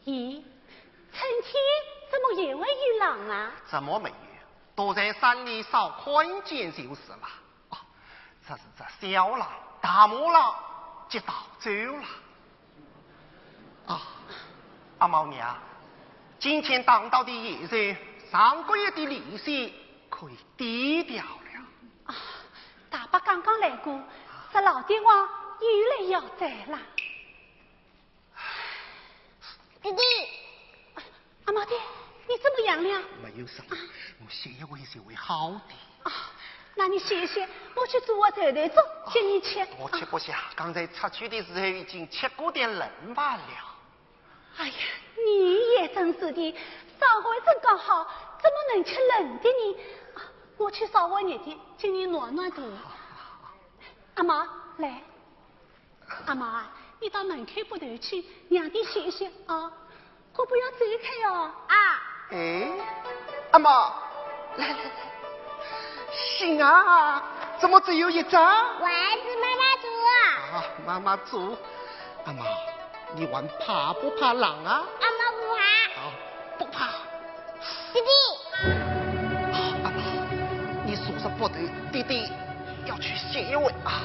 咦，春天怎么也会有狼啊？怎么没有？都在山里少看见就是了。啊，这是这小狼、大母狼接到走了。啊，阿毛娘，今天当到的野人，上个月的利息可以抵掉了。啊，大伯刚刚来过，这老爹话又来要债了。弟弟，阿毛爹，你怎么样了？没有什么，我歇一会就会好的。啊，那你歇歇，我去做我头头粥接你吃。我吃不下，刚才出去的时候已经吃过点冷饭了。哎呀，你也真是的，上回正刚好，怎么能吃冷的呢？啊，我去烧锅热的，请你暖暖肚。阿毛，来，阿毛啊，你到门口不头去，让弟歇歇啊，可不要走开哦。啊，哎，阿毛，来来来，行啊，怎么只有一张？我儿子妈妈煮。啊，妈妈煮。阿毛，你玩怕不怕狼啊？阿毛不怕。好，不怕。弟弟，啊，阿毛，你说是不对，弟弟要去歇一会啊。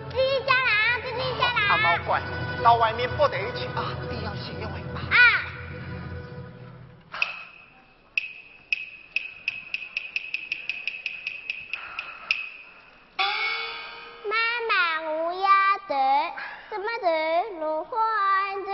弟弟家狼，弟弟家狼。阿毛乖，到外面不得去啊，弟弟要歇一会啊。啊。妈妈，我要等。什么等？芦花等。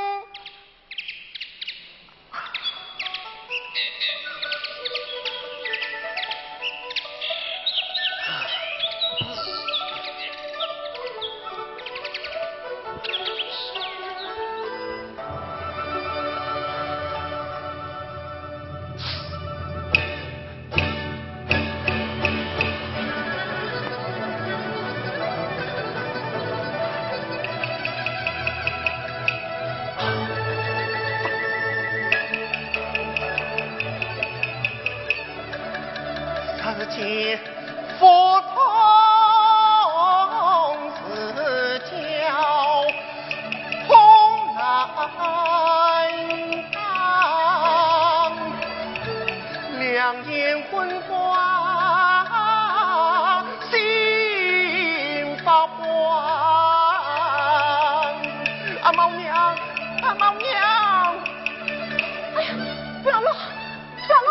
只见佛通似教蓬莱港，两眼昏花心发慌。阿毛娘，阿毛娘！哎呀，姥姥，姥姥，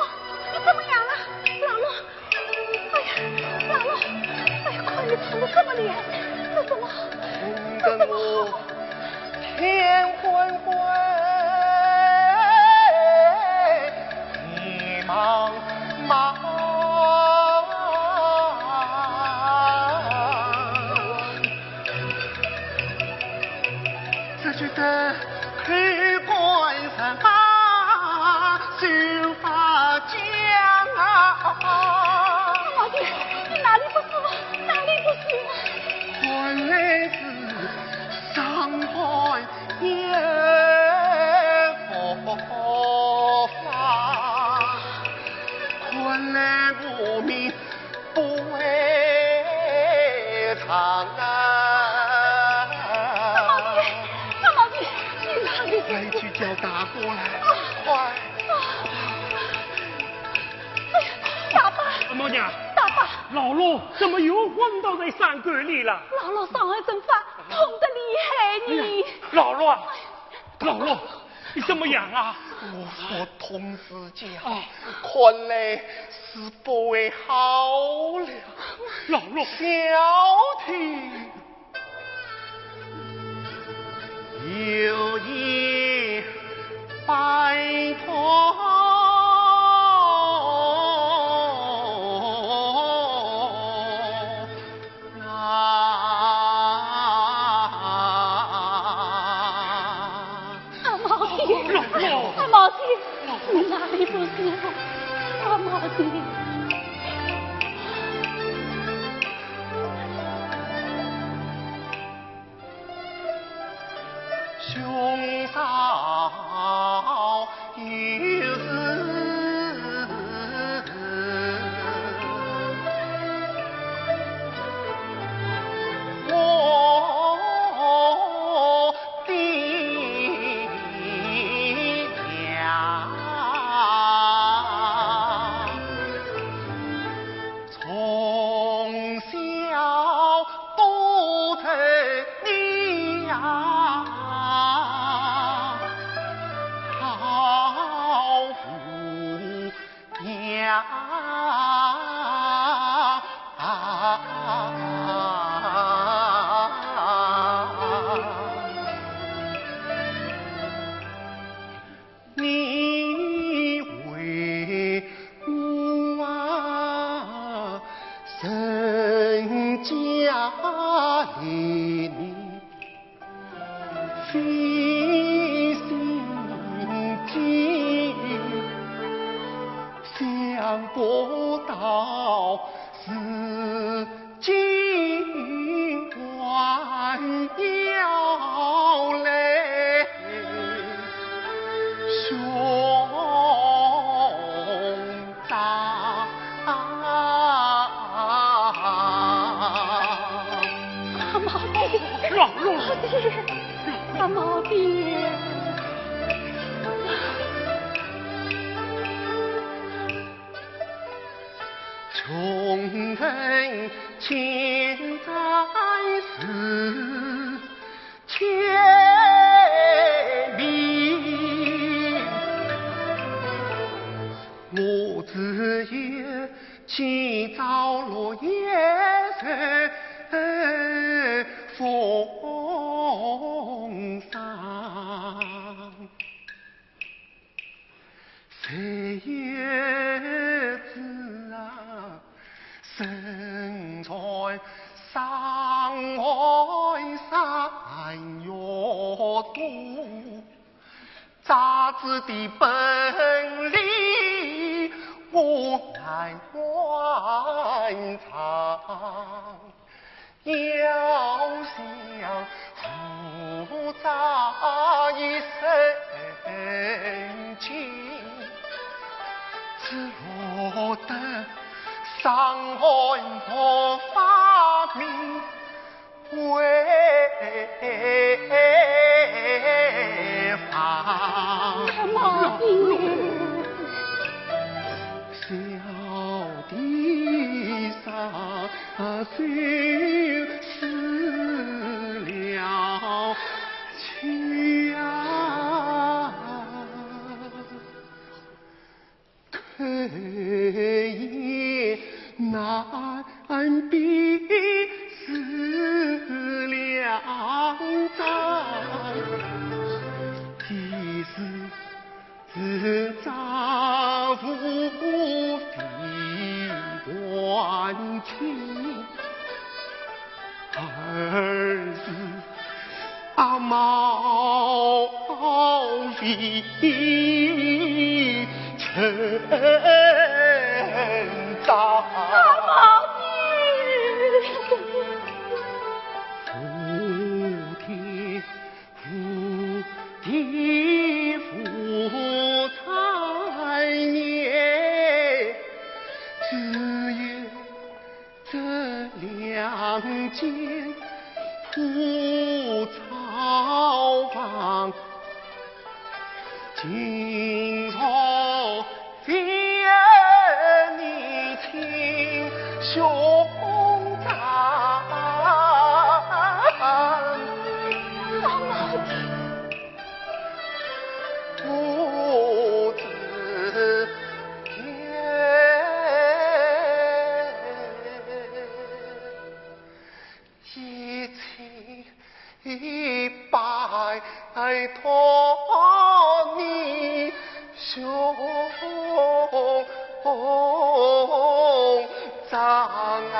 你怎么样了？姥姥，哎呀，姥姥，哎呀，快，你疼得这么厉害，这怎么？冲得我天昏昏，地茫茫。原来我命不为常啊！大毛病，你哪里？快去叫大哥来，快！哎呀，大爸，母娘，大爸，老罗怎么又昏倒在山沟里了？老罗伤害真发，痛得厉害你。老罗，老罗，你怎么样啊？我说童子讲，看来是不为好了。老罗，小婷有意拜托阿毛弟，你哪里不舒服？阿毛弟，兄嫂有事，我的娘，从小都疼你呀。好父娘，你为我生家里你费心机，想不到自己还要来兄长。阿毛弟，老罗，阿毛弟。穷人千载是千里，我只有起早落夜在风上，谁也知啊，身在山外山岳中，咋子的本领我难完场，要想复杂一生情，只落得上岸佛法明为法。阿毛弟，小弟伤心死了情啊，可也难比是两张，即是丈夫非关情，儿子阿毛非成长。阿毛弟。地福财年，相见铺草房，今朝见你亲兄长，父子一起拜托你兄长阿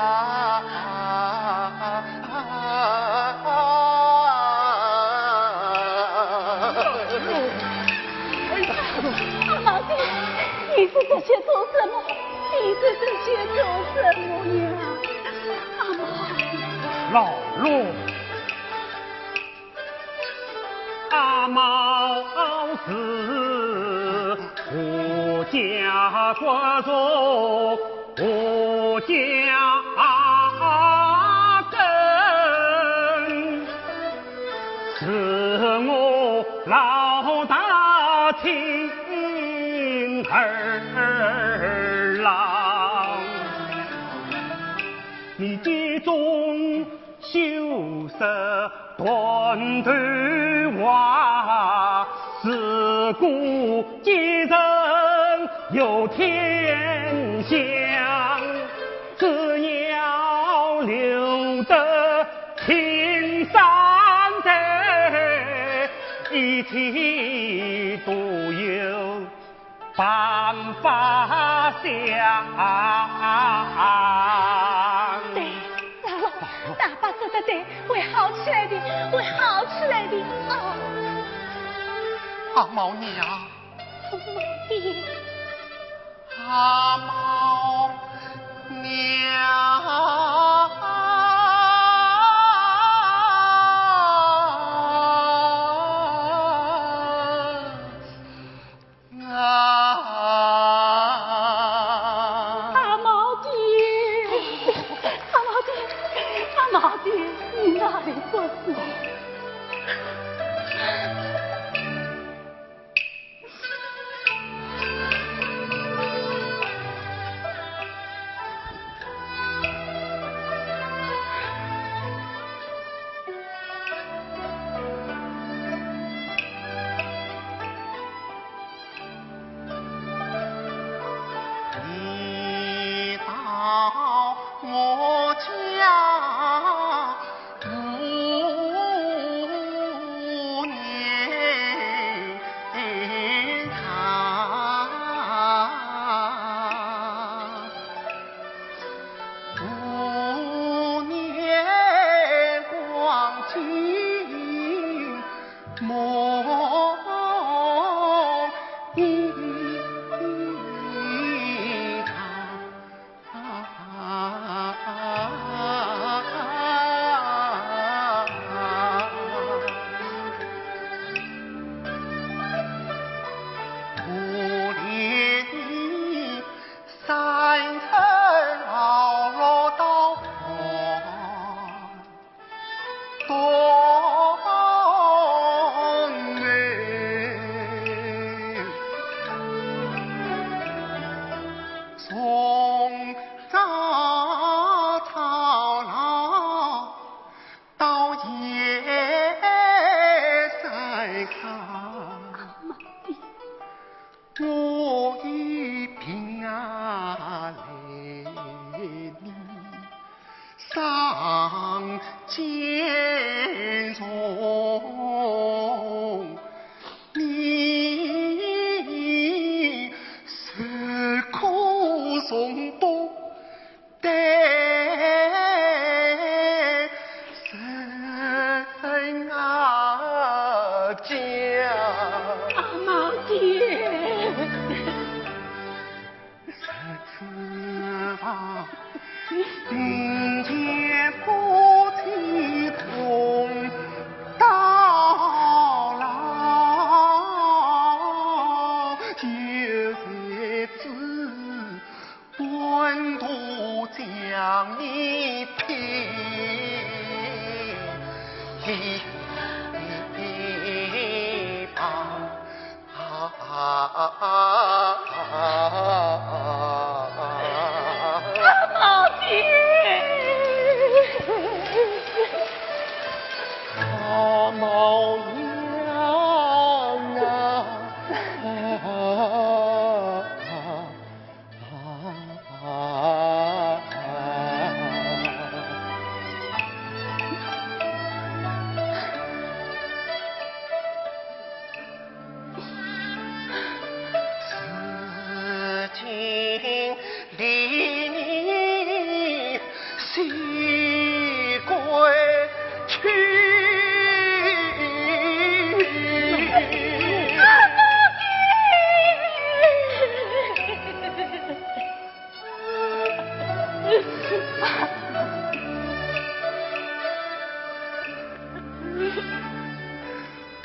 妈的，你是这些做什么？你是这些做什么呀？阿妈，老罗，阿毛是我家国族，我家根，是我老大亲儿郎。你家中羞涩断头话，自古几人有天香，只要留得青山在，一切都有办法想。大爸说的对，会好起来的，会好起来的。阿毛娘，爹，阿毛娘。你哪里做事？你到我家。从早操劳到夜晒炕，我一平啊泪里上肩中，你是苦从东得神啊家，阿毛爹，是此方并肩夫妻同到老，就在此官渡将你平。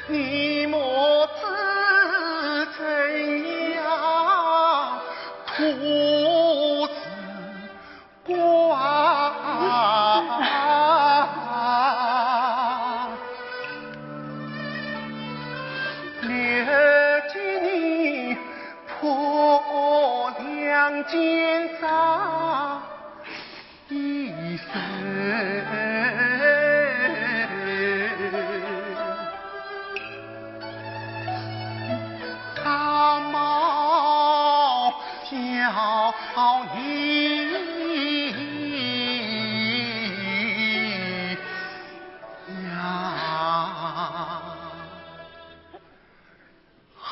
你莫知怎样徒自挂，略记你破两奸诈一生。大毛叫你呀，好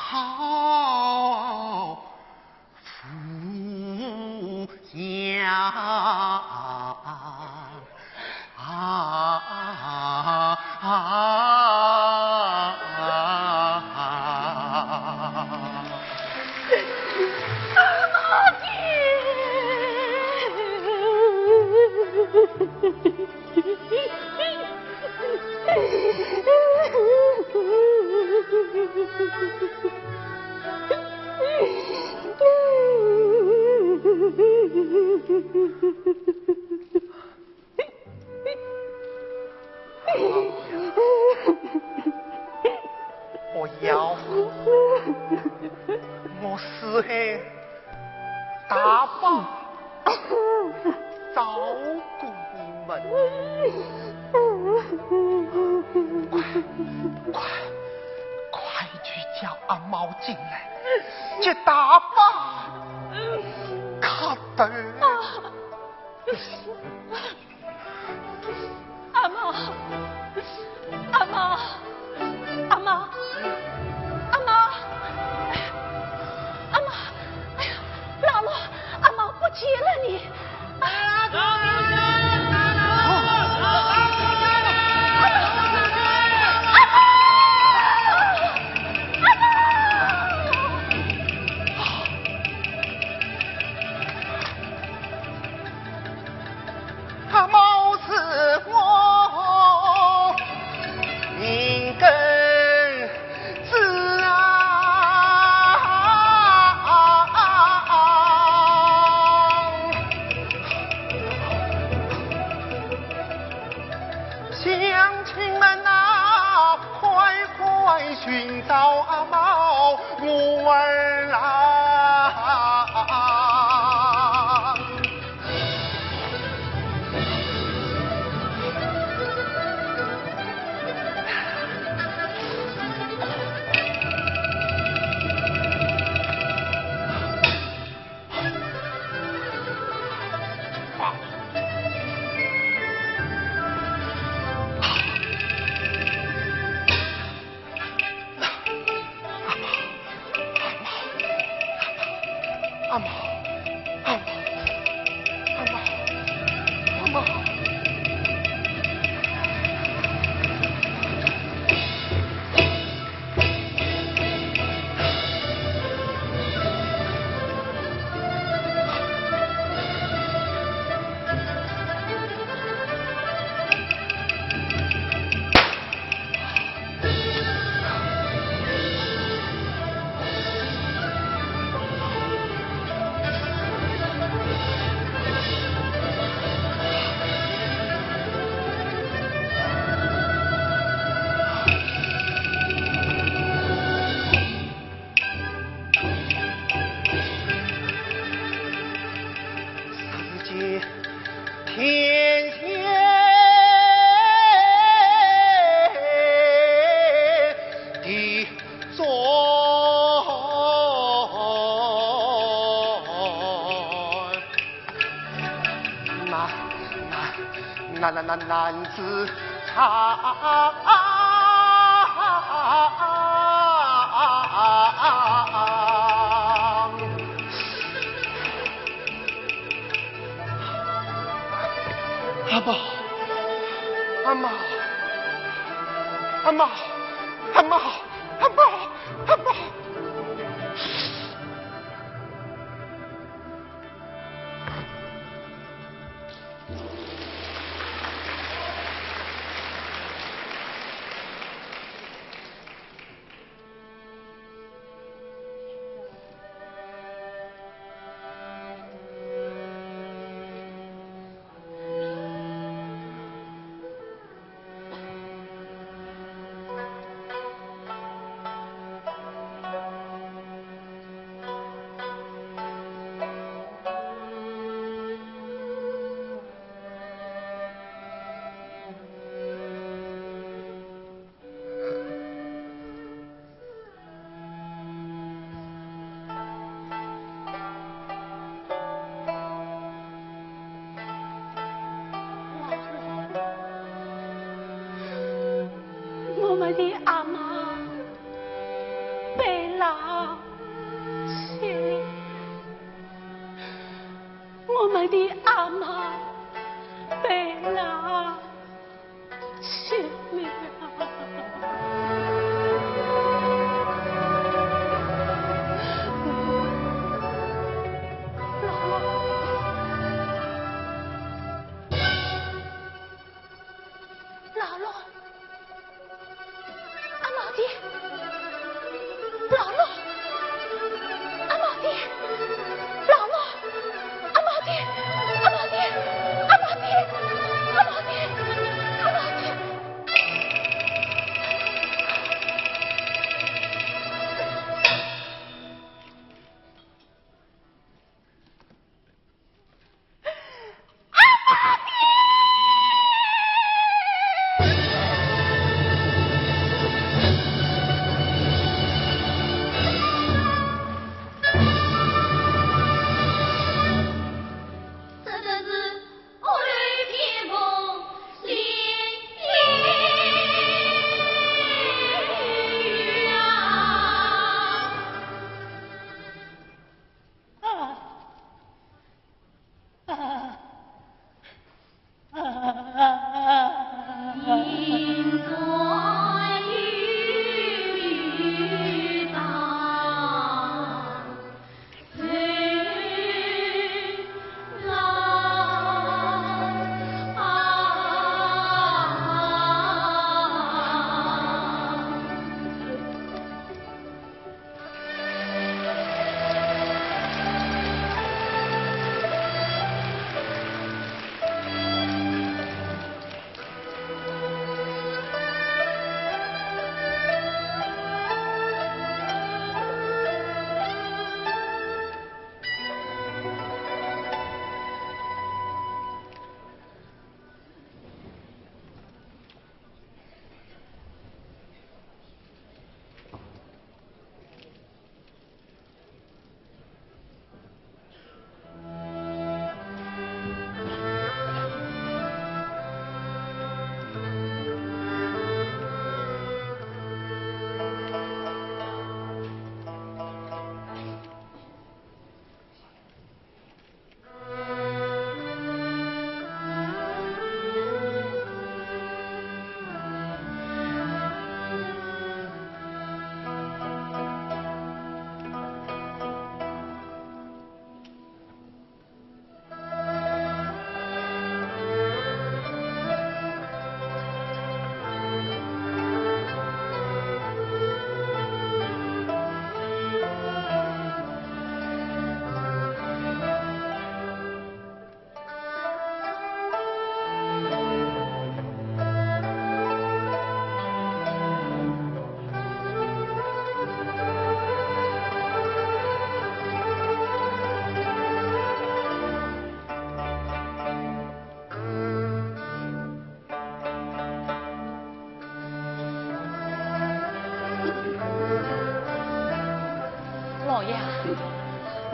富我要我是黑大爸照顾你们，快去叫阿毛进来，这大爸可得。阿毛，阿毛，阿毛，阿毛，阿毛，哎呀，老罗，阿毛不接了你。阿毛是我命根子啊，乡亲们啊，快快寻找阿毛我儿来。阿毛，阿毛，阿毛，阿毛。男子长。阿妈，阿妈，阿妈，阿妈，阿妈，阿妈。我们的阿妈被拉去，我们的阿妈被拉去了。姥姥，阿毛爹，姥姥，阿毛爹，姥姥，阿毛爹，阿毛爹，阿毛爹，阿毛爹，阿毛爹。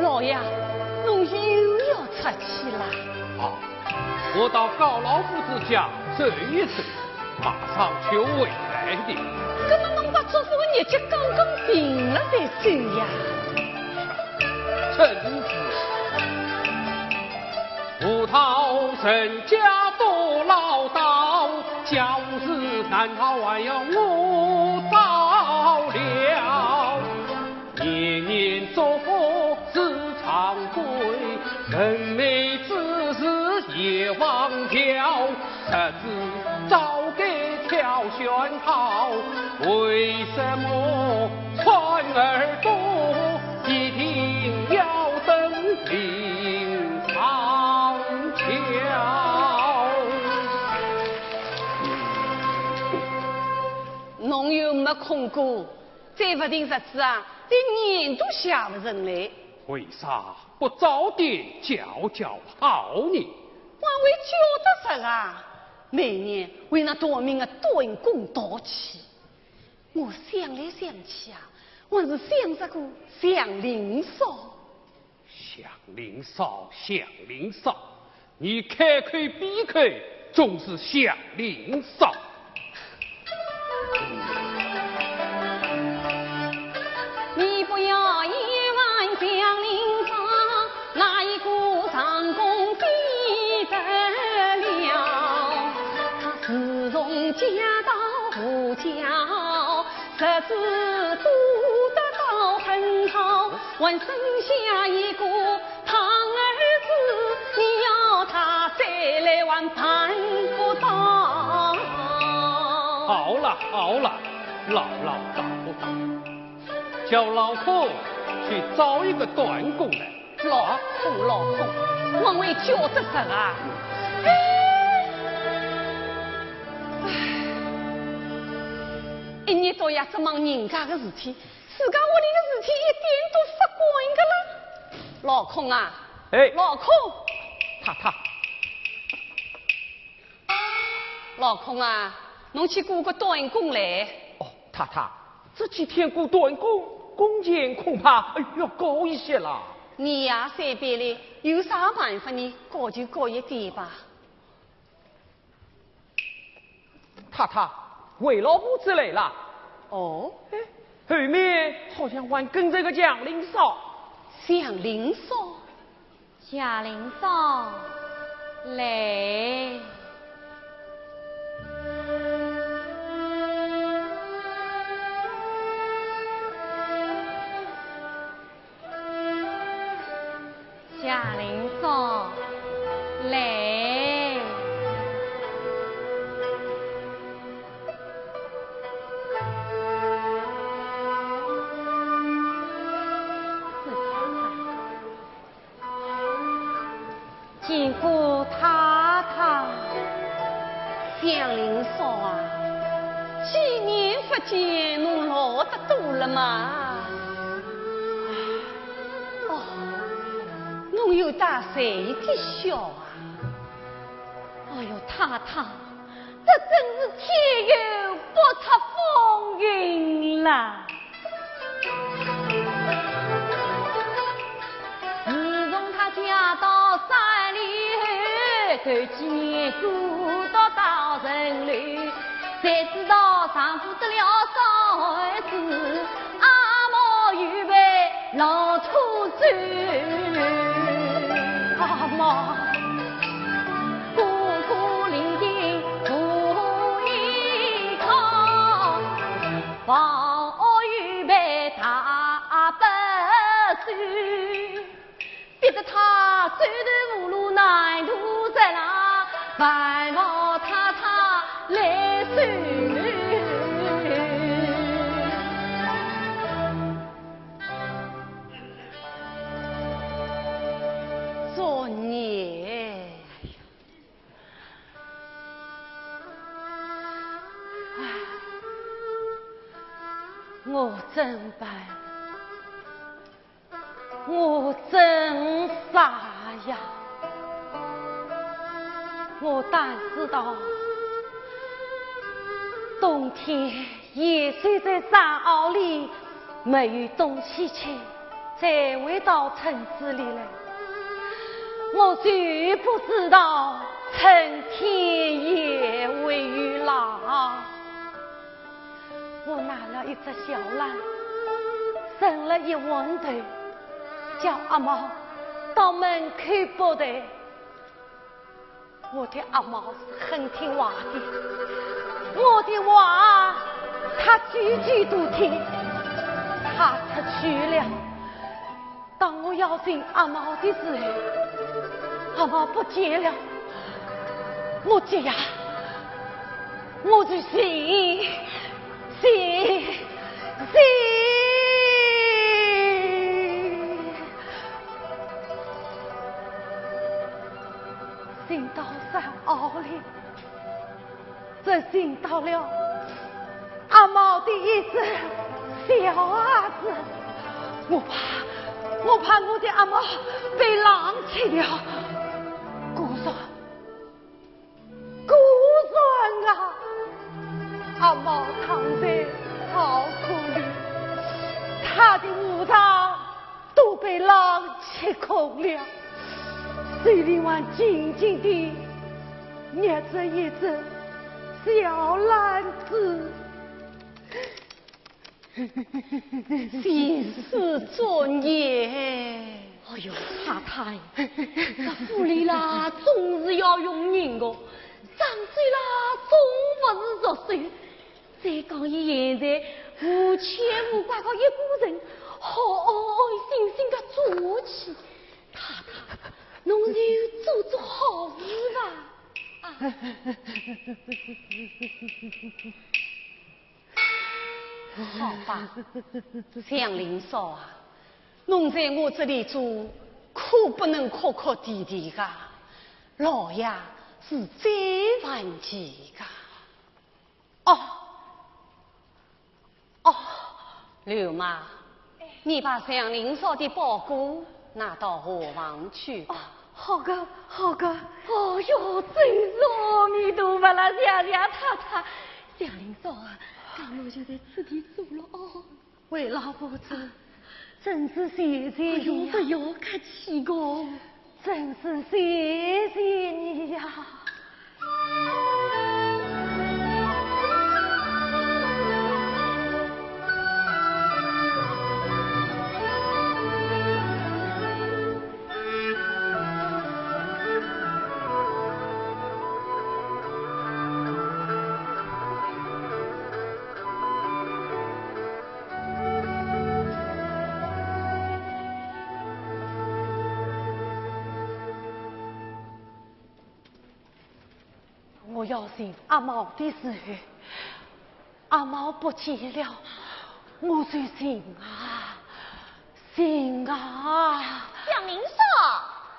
老爷，侬又要出去了？啊，我到高老夫子家走一走，马上就回来的。那么侬把祖父的日节刚刚定了再走呀？臣子，葡萄人家多唠叨，家务事难逃还要我照料。年年做佛自常规，人美之事也忘掉。侄子早给挑选好，为什么穿耳朵一定要等临长桥？侬又没空过，再不定日子啊，连年都下不成来。为啥不早点教好呢？还为教得实啊！每年为那夺命的短工道歉，我想来想去啊，还是想这个祥林嫂。祥林嫂，祥林嫂，你开口闭口总是祥林嫂。你不要一碗祥林嫂，那一股上宫记得了。他自从嫁到吴家，日子过得倒很好，还生下一个胖儿子，你要他再来还办不到。好了好了，唠唠叨，叫老寇去找一个短工来。老空，还为教得实啊！一年到夜只忙人家的事体，自家屋里的事体一点都不管个了。老空啊，哎，老空，太，老空啊，侬去雇个短工来。哦，太，这几天雇短工，工钱恐怕要高一些了。你呀，随便哩，有啥办法呢？高就高一点吧。太，韦老夫子来了。哦，后面好像还跟着个祥林嫂。祥林嫂，祥林嫂，来。祥林嫂，来。经过太太，祥林嫂啊，几年不见，侬老得多了嘛？哦，侬又大谁的笑啊？哎呦，太太，这真是天有不测风云啦！自从她嫁到山里后，头几年过到大城里，才知道丈夫得了少儿子，阿嬷预备老土走。阿嬷。房屋预备大不算，逼得他走投无路难途在啦，万望太太来算。昨年，我真笨，我真傻呀！我但知道，冬天野睡在山坳里，没有东西吃，才会到村子里来。我虽不知道陈天也为与郎，我拿了一只小篮，生了一碗头，叫阿毛到门口报的。我的阿毛是很听话的，我的话他句句都听。他出去了，当我要寻阿毛的时候，阿毛不见了，我急呀，我就寻，寻到山坳里，这寻到了阿毛的一只小伢子，我怕我的阿毛被狼吃了。姑孙啊，阿毛躺在草丛里，他的五脏都被狼吃空了，嘴里还紧紧地捏着一只小篮子。先是作孽，哎呦，太太，这府里啦总是要用人的，上水啦总不是弱水。再讲伊现在无牵无挂的一个人，好爱心心的做起，太太，侬就做好事吧。好吧，祥林嫂啊，侬在我这里住，可不能哭哭啼啼的，老爷是最烦气的。刘妈，你把祥林嫂的包裹拿到河房去吧。好个。哦哟，真是阿弥陀佛啦，谢太太。祥林嫂啊，刚我就在此地住了哦。为老夫子，真是谢谢你呀！不要客气个，真是谢谢你呀！我要寻阿毛的时候，阿毛不见了，我就寻啊。祥林嫂，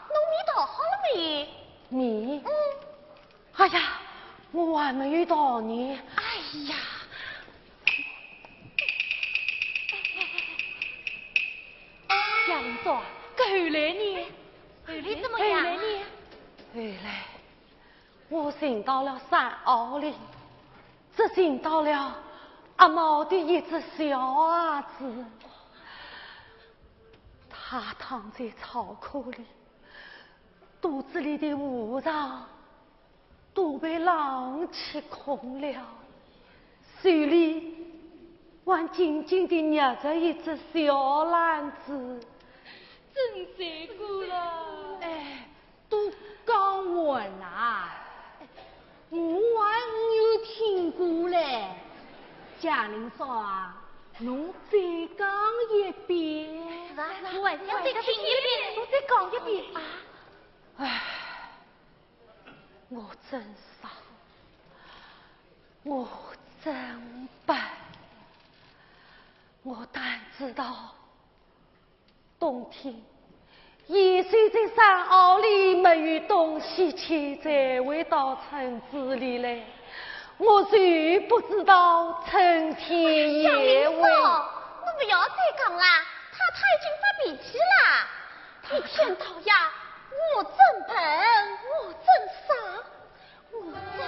侬米倒好了没？你？哎呀，我还没有到呢。哎呀，祥林嫂，后来呢？后来怎么样？后来。我寻到了山坳里，只寻到了阿毛的一只小伢子，他躺在草窠里，肚子里的五脏都被狼吃空了，手里还紧紧地捏着一只小篮子，真难过了。都讲完啦。我有听过嘞，祥林嫂啊，侬再讲一遍。我还想再听一遍，侬再讲一遍啊！唉，我真傻，我真笨，我但知道冬天野水在山坳里没有东西吃，才会到村子里来。我就不知道春天也会。侬不要再讲啦，他已经发脾气啦。一天到夜，我真笨，我真傻，我真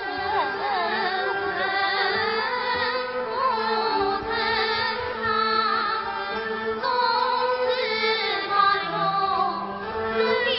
总是把我思里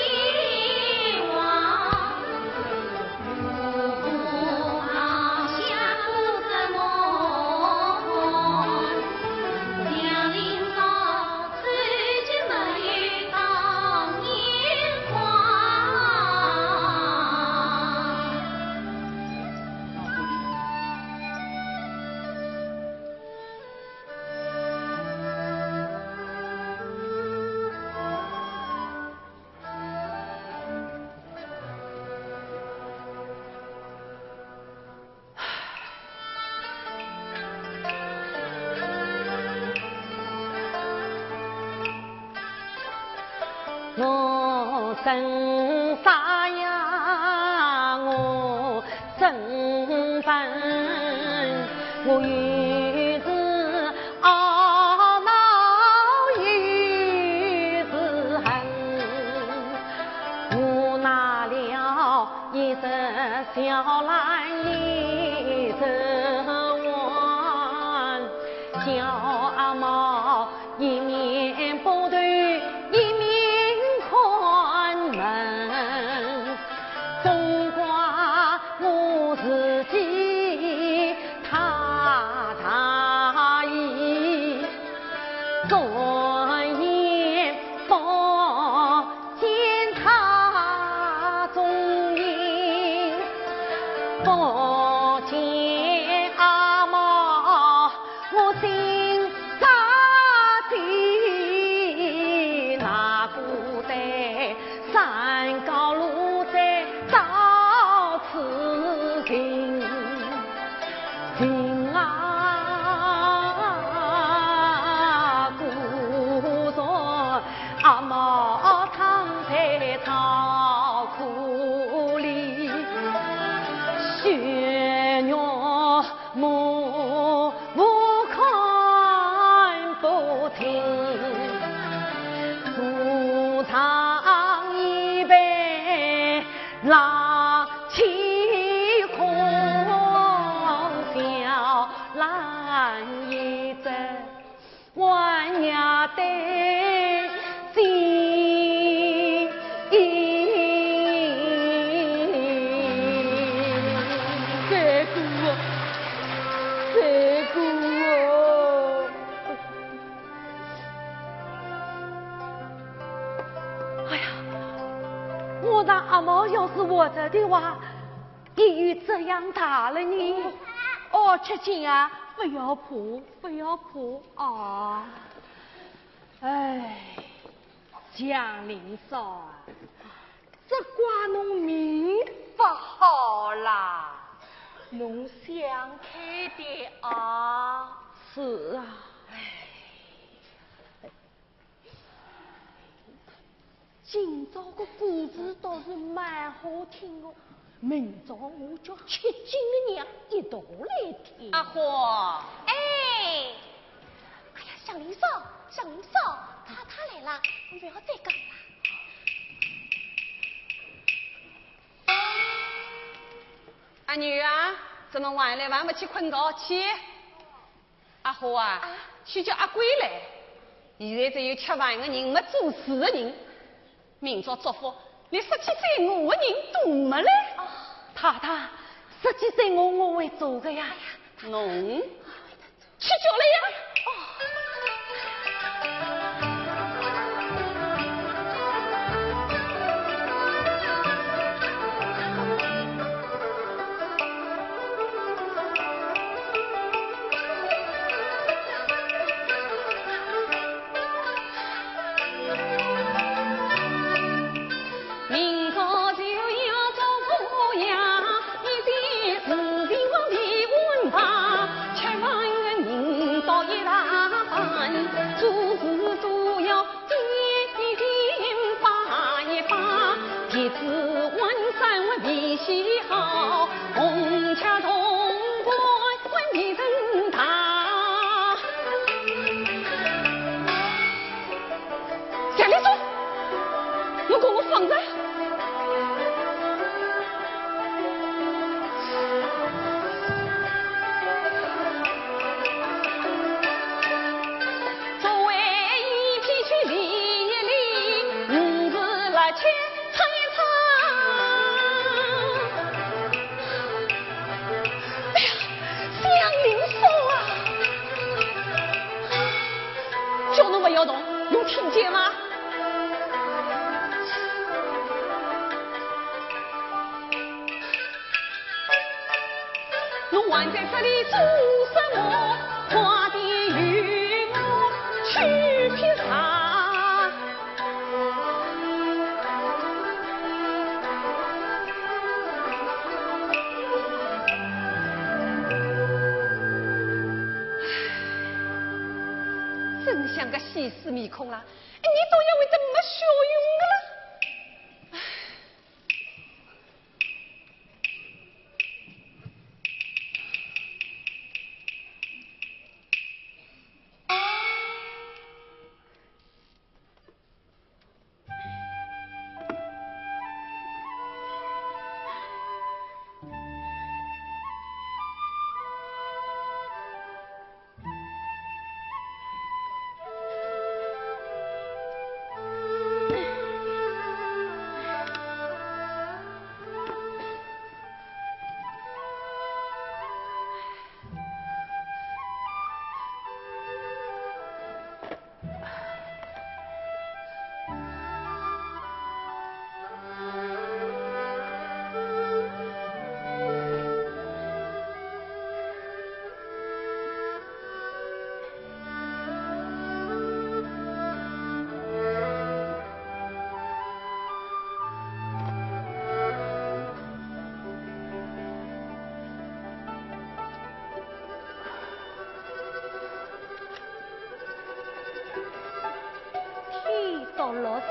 要生啥呀？我身份，我于是懊恼于是恨，我拿了一只小蓝一只碗，叫阿毛一面不对一面看门，总怪我自己太意，昨夜不见他踪影，不见阿毛，我心咋地？那古代山高路窄到此行，行啊，故说阿毛躺在草库里，血肉模糊看不清，足尝一杯浪起空，小蓝一只弯呀的心。这个哎呀，我让阿毛要是活着的话，也有这样大了呢。哦，吃惊啊，不要怕，不要怕啊！哎，江林嫂啊，这怪侬命不好啦，侬想开点啊！是啊，今朝个故事倒是蛮好听哦，明朝我叫吃惊的娘一道来听。阿花，哎呀，小林嫂，太太来了，我不要再讲了。阿女啊，怎么晚了还没去困觉？起！阿花啊，去叫阿贵来。现在只有吃饭的人，没做事的人。明朝祝福，连17岁我的人都没来。太太，17岁我会做的呀。侬去叫来呀！明朝就要做姑娘，一些事情我别问吧，吃饭的人到一大半，做事都要精心把一把，铁子温山我必须好，红掐铜锅问一声大。贾丽松，如果我放着。作为一批去理一理，日来去唱一唱。哎呀，香菱嫂啊，叫侬不要动，侬听见吗？侬还在这里做什么？快点与我去披萨。真像个西施面孔啦！你都要为这没效用的了。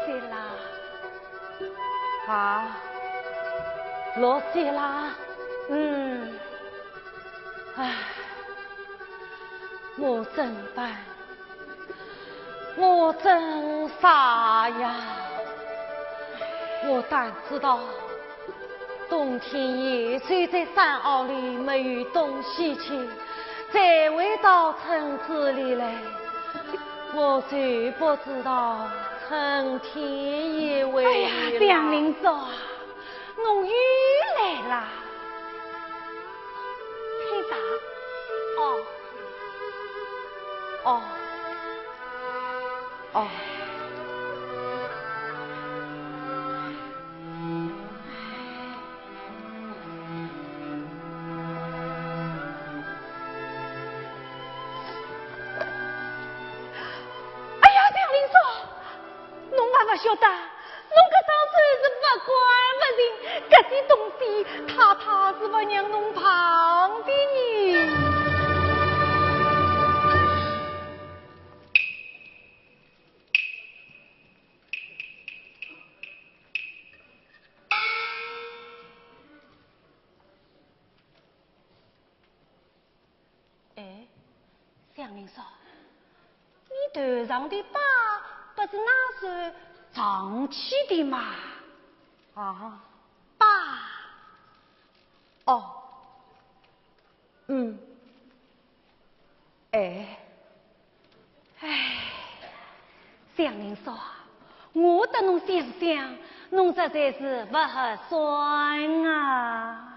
岁啦。啊，6岁啦。唉，我怎办？我真傻呀！我但知道冬天夜睡在山坳里没有东西吃，再回到村子里来，我就不知道春天也会来。哎呀，梁林嫂啊，侬又来啦！听啥？哦。哎呀，梁林嫂，侬还不晓得，侬搿张嘴是不管不听，搿点东西太太是不让侬碰的呢。梁林嫂，你头上的疤不是那时长起的吗？啊，疤？哦，梁林嫂，我得侬想想，侬实在是不合算啊。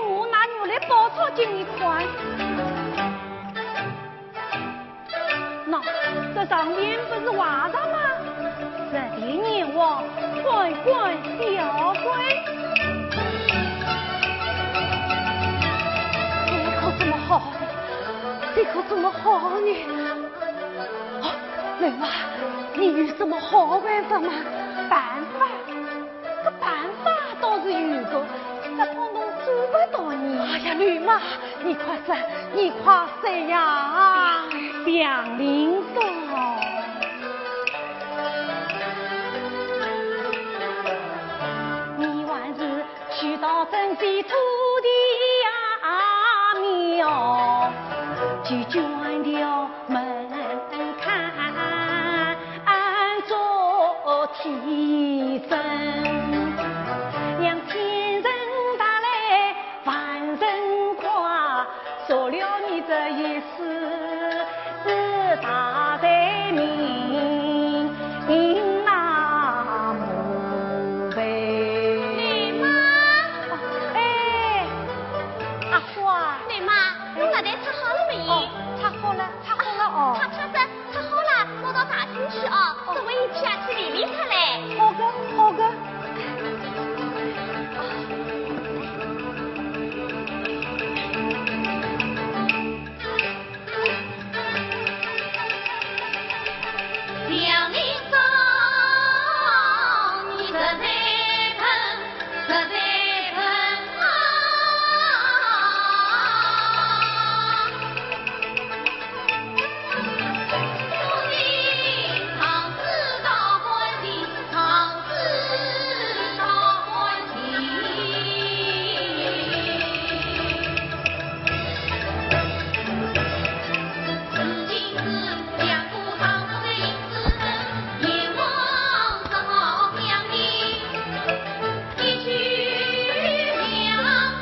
我拿牛来包抄进一块。那这上面不是画上吗？这点年我乖乖小乖，这可怎么好呢？这可怎么好呢？哦，妹妈，你有什么好办法吗？办法？这办法倒是有个，这碰到做不到你。哎呀，女妈，你快说，你快说呀！梁林嫂，你还是去到镇西土地呀庙，去捐掉门槛做替身，让天人打来万人夸，说了你这一世大财命那么呗。你妈，哎，意。太好了，太好了哦！他说太好了，我到大厅去哦，这我一起去理理他嘞。好的，好的。梁林芳，你可在盆，可在盆啊！如今长子到关心，长子到关心。如今是两夫当中的银子人，阎王只好将你一举两关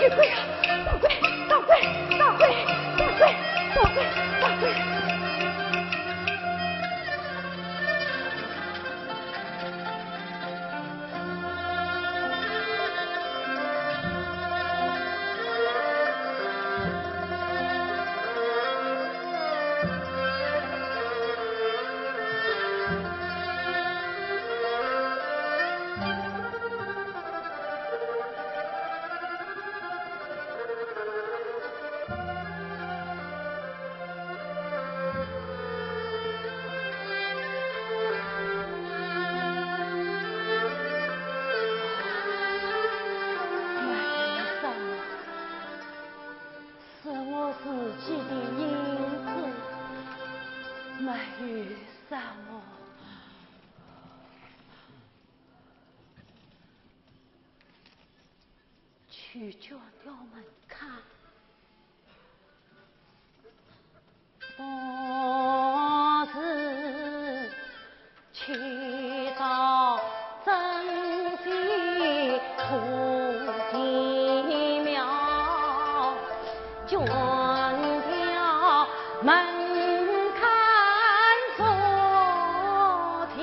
谢鬼啊！大鬼，大鬼，大鬼，大鬼，大鬼，大鬼！去叫刁门看，我是去到真仙土地庙，君挑门看做替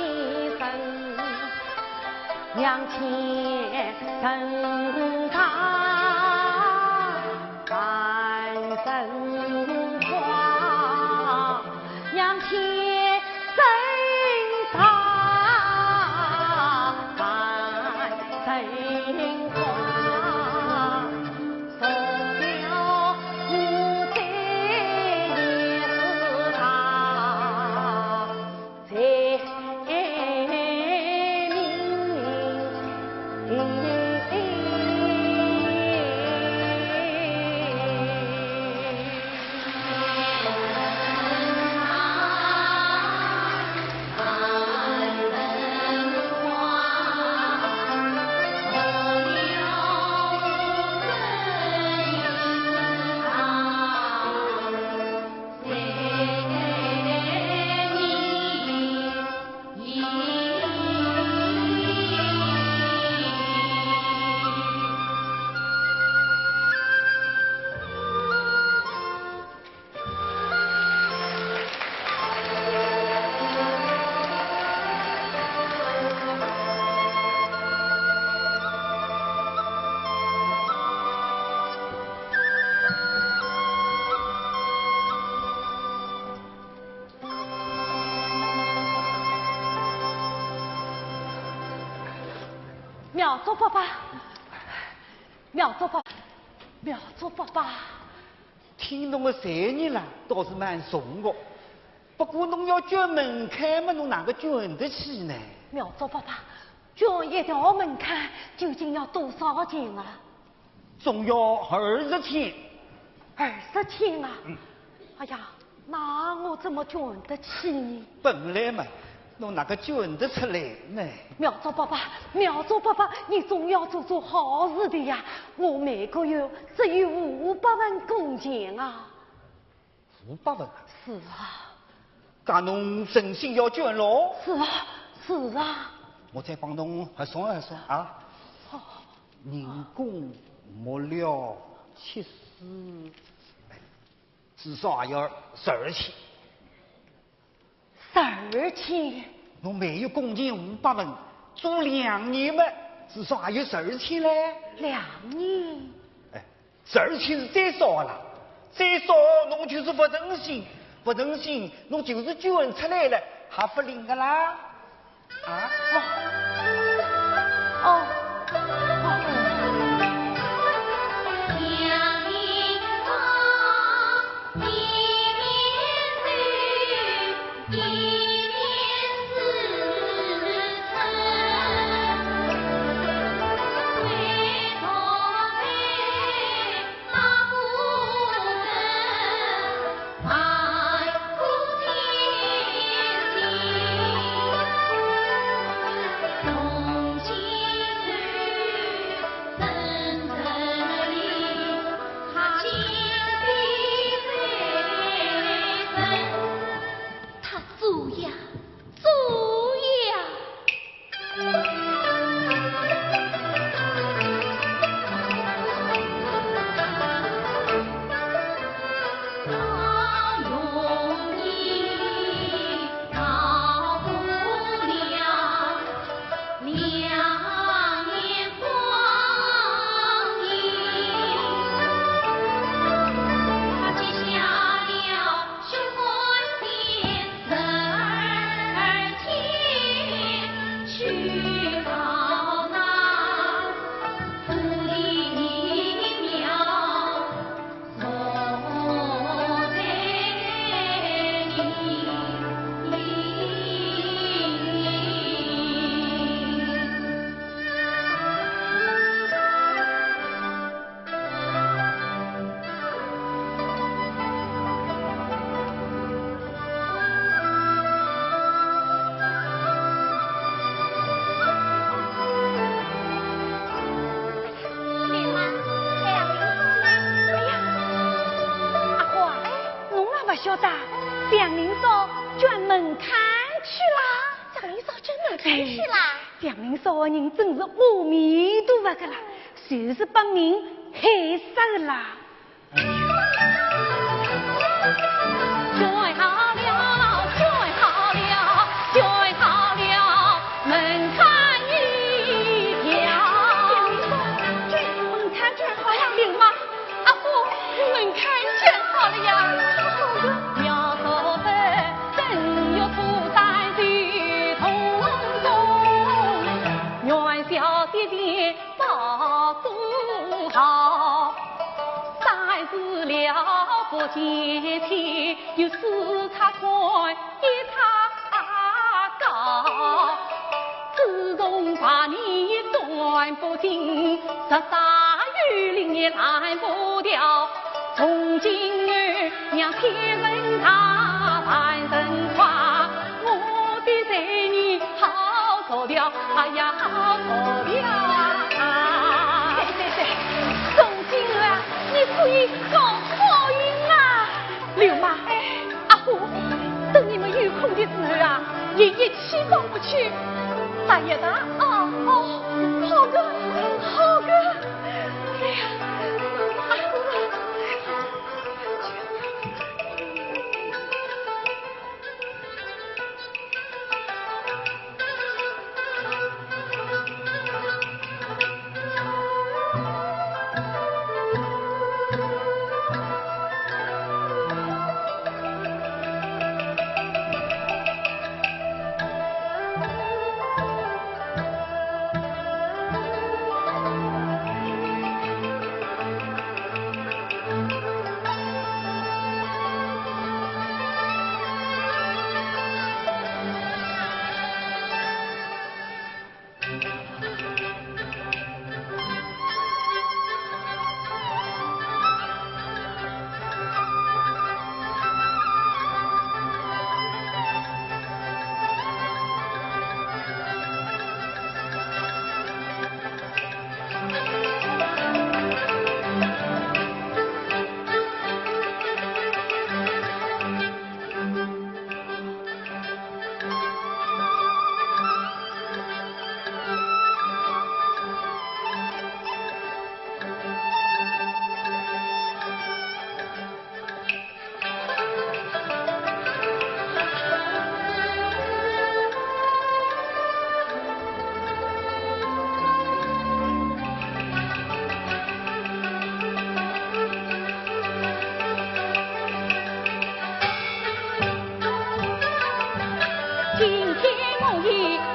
身，娘亲等他。妙做爸爸，妙做爸，妙做爸爸。听侬的声音啦，倒是蛮重的。不过侬要捐门槛嘛，侬哪个捐得起呢？妙做爸爸，捐一条门槛究竟要多少钱啊？总要20千。20千啊！哎呀，那我怎么捐得起呢？本来嘛。侬哪个捐得出来呢？妙做爸爸，妙做爸爸，你总要做做好事的呀！我每个月只有500万工钱啊！500万？是啊。那侬真心要捐咯？是啊，是啊。我再帮侬核算核算啊。好。人工没了70，至少也要12千。12千，侬每月工钱500万，做2年嘛，至少还有12千嘞。2年？哎，12千是最少了，最少侬就是不诚心，不诚心，侬就是捐出来了，还不领个啦？啊？哦。同情。晓得，蒋林嫂转门看去啦。蒋林嫂转门看去啦。蒋林嫂的人真是阿弥陀佛个啦，就是把命害死啦。最好了，最好了，最好了，门看一条。门看转好了，灵妈，阿婆，门看转好了呀。苗头分，正月初三聚同中，元宵节前报祝好。三日了不见天，有四叉宽，一叉高。自从把你断不尽，13雨淋也拦不掉。从今儿让天人他万人夸，我的财女好走了，哎呀好走了。对，从今儿你可以搞好运啊！刘妈，阿虎，等你们有空的时候啊，也一起过不去。大爷的，好个，好个，哎呀，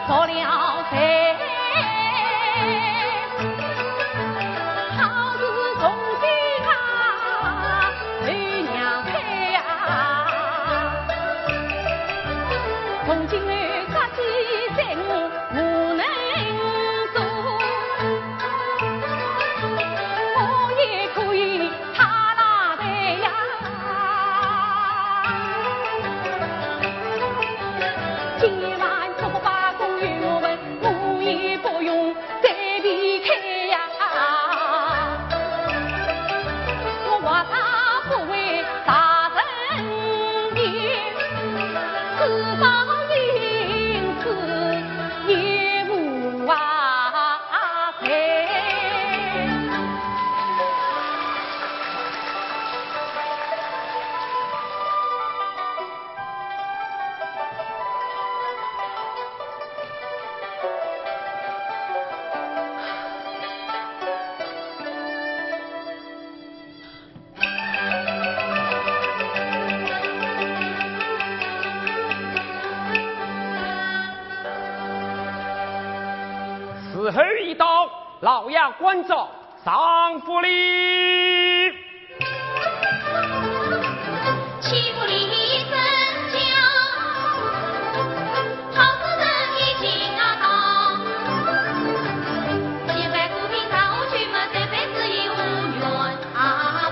破了财，好事从今啊为娘开呀，从今儿家计在我无能做，我也可以他拉台呀。今晚做罢公园我们我也不用再离开呀，我话他不为大人言，只道因此也无财。时候一到，老爷关照上府里。欺负李生家，好事人已经到。千百股平朝去嘛，这辈子已无缘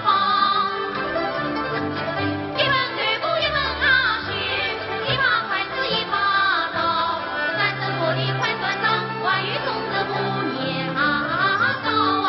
报。一门对簿一门学，一把筷子一把刀，三生佛的快算账，外语总是不念高啊。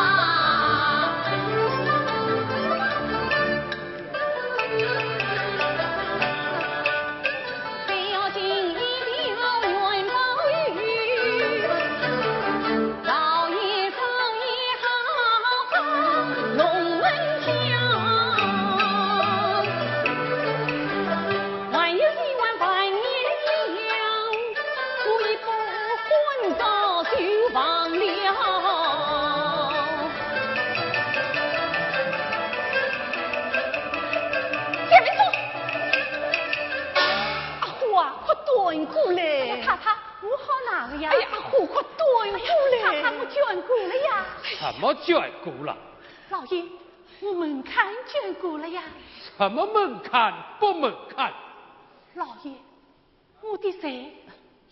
什么眷顾了？老爷，我门槛眷顾了呀。什么门槛不门槛？老爷，我的债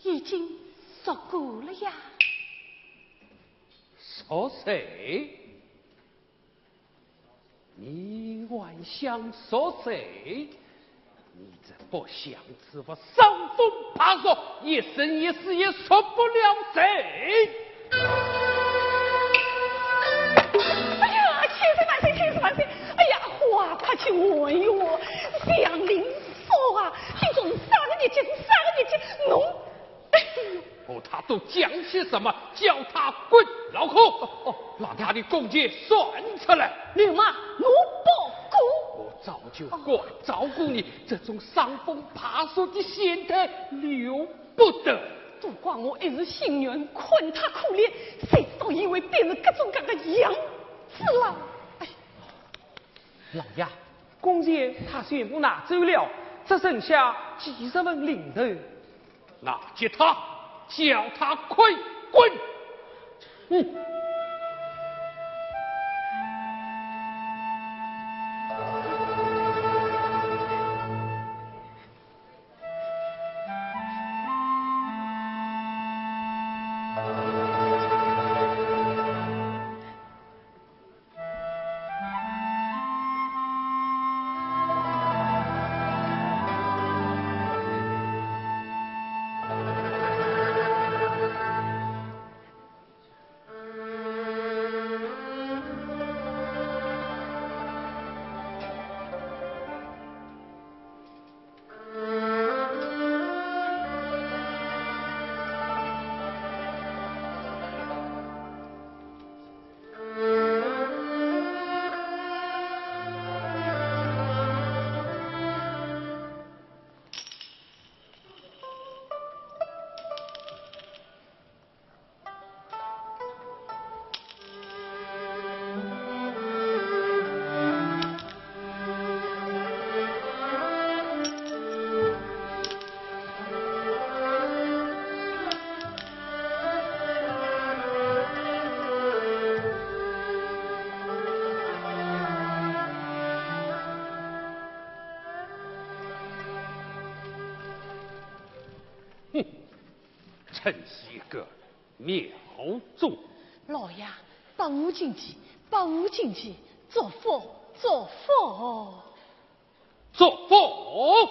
已经赎过了呀。说谁？你还想说谁？你这不祥之物，伤风爬索，一生一世也赎不了谁。哎呀，千岁万岁，千岁万岁！哎呀，话快去我哟！祥林说啊，今种杀人的节，杀人的节，侬，哦，他都讲些什么？叫他滚！老寇，把他的供节算出来。流氓，奴不顾。我早就该照顾你，这种伤风爬索的心态留不得。不怪我一时心软，困他可怜，谁知道以为变成各种各样的样子了。哎，老爷，公节他全部拿走了，只剩下几十文零头。拿接他，叫他快滚！真是一个妙种。老爷，帮我进去，帮我进去，做佛，做佛，做佛。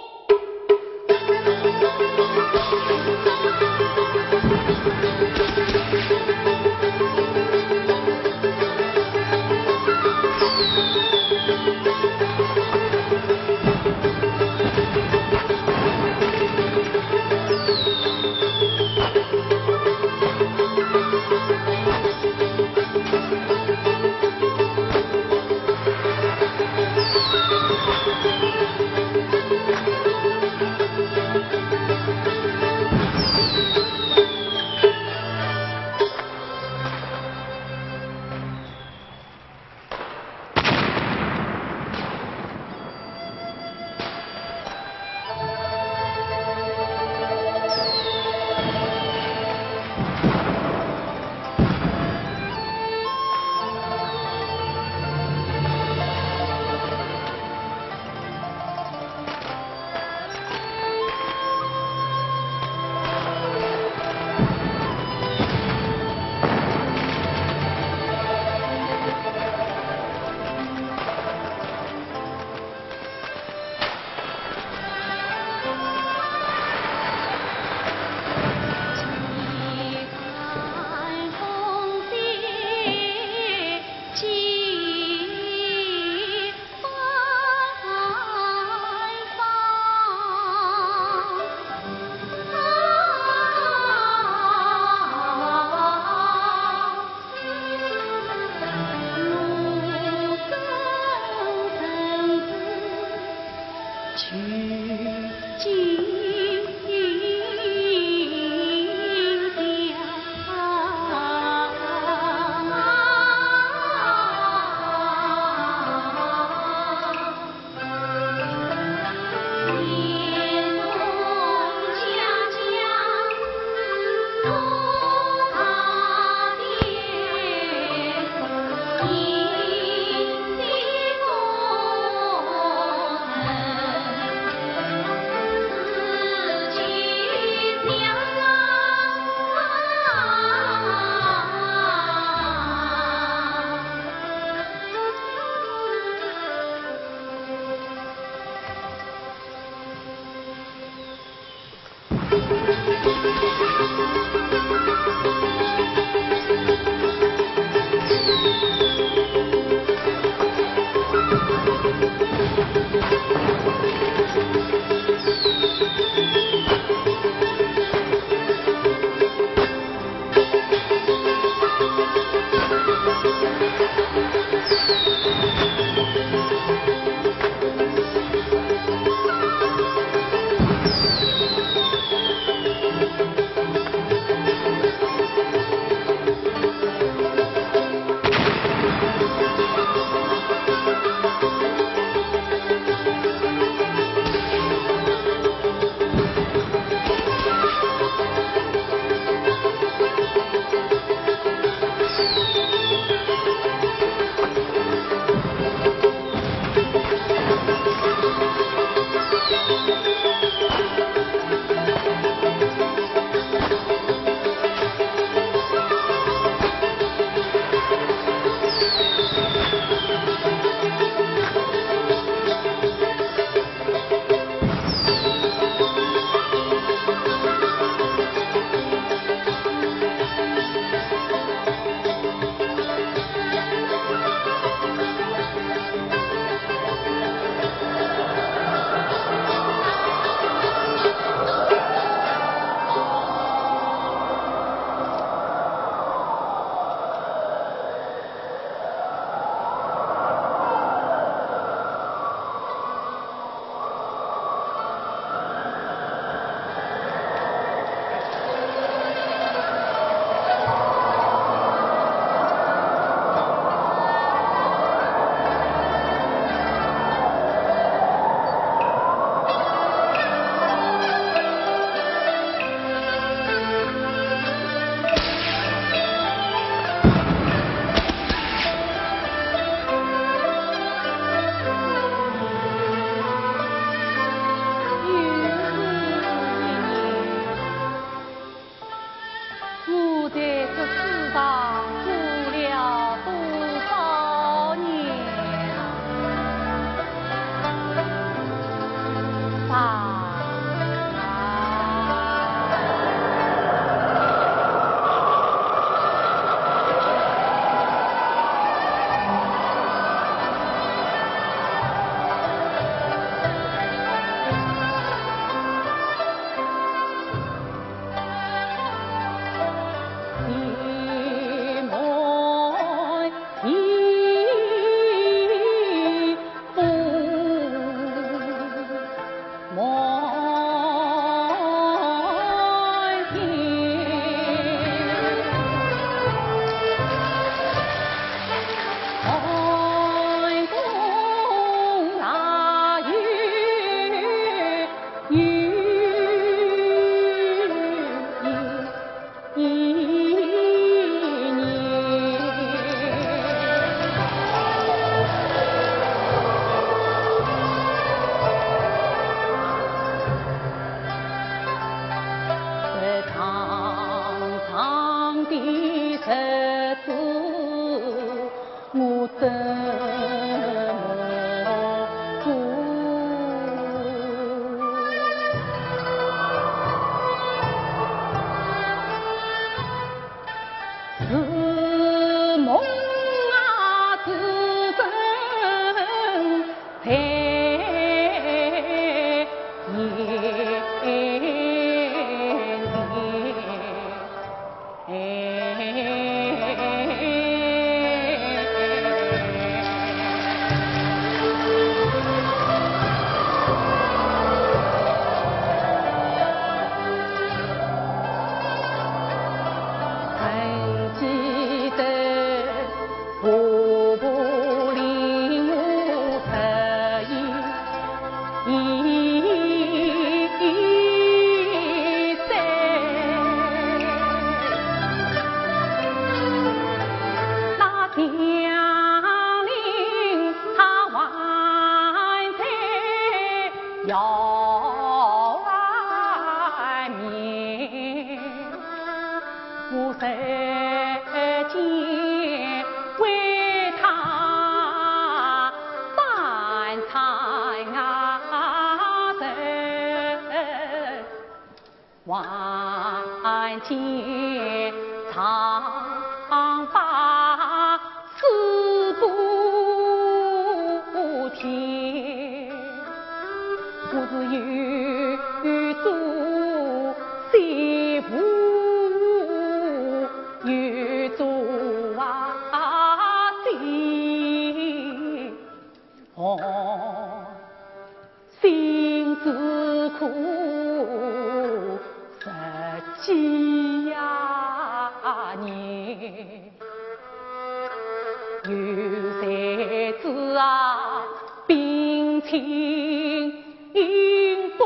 万千长发思不停，我是有做媳妇，有做媳，心自苦。几呀年，有才子啊，并亲百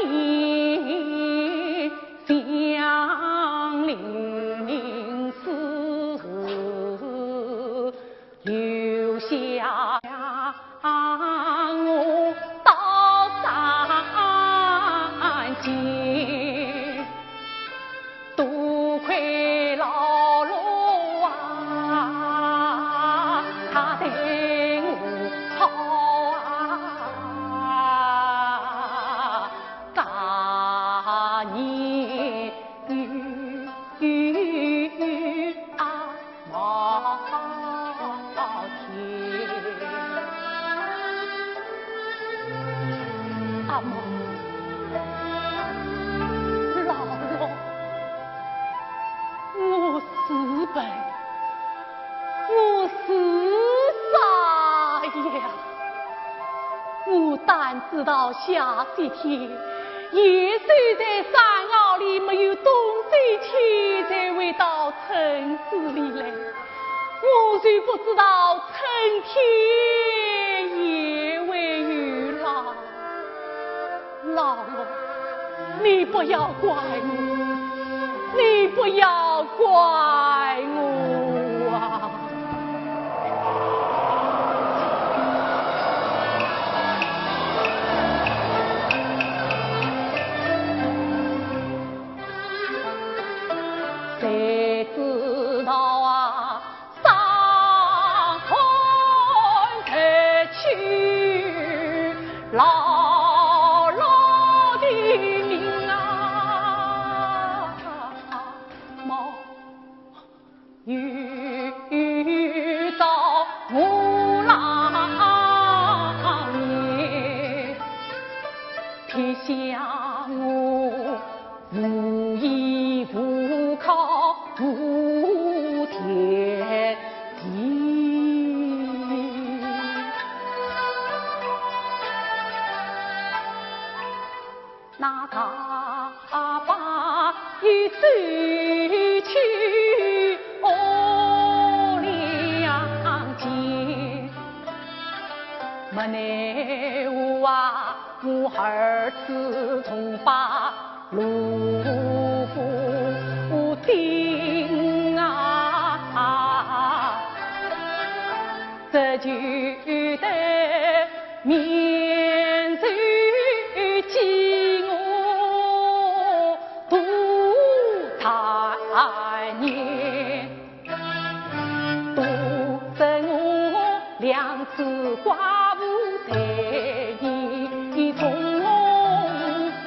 年，相邻死，留下我到山间。多亏老罗啊，他对我好啊，大年与啊毛天，阿毛。死本，我是傻呀！我但知道下些天，也虽在山坳里没有东西去，才会到城市里来。我虽不知道春天也会有老，老了，你不要怪我。你不要怪我啊！谁知道啊，上海才去姥姥的命啊！遇到我郎爷，撇下我无依无靠无天地，那大把一走去。没奈我啊，我儿子从把路夫定啊，这就得面受饥饿度他年，度着我两只瓜。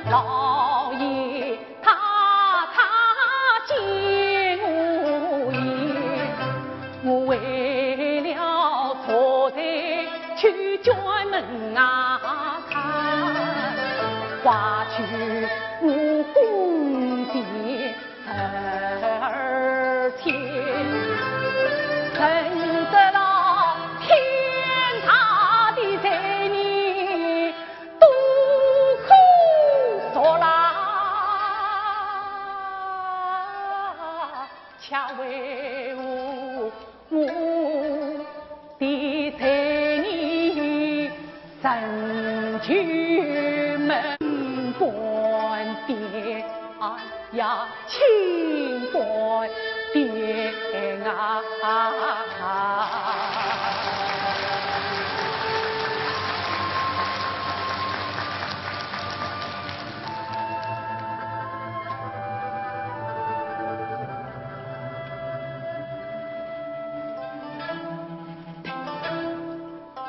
老爷他见我也，我为了坐在秋卷门啊开，花去武功的儿天，怎得了天大的罪孽，多苦索啦，恰为我的罪孽神去门关爹，哎呀，亲关爹啊！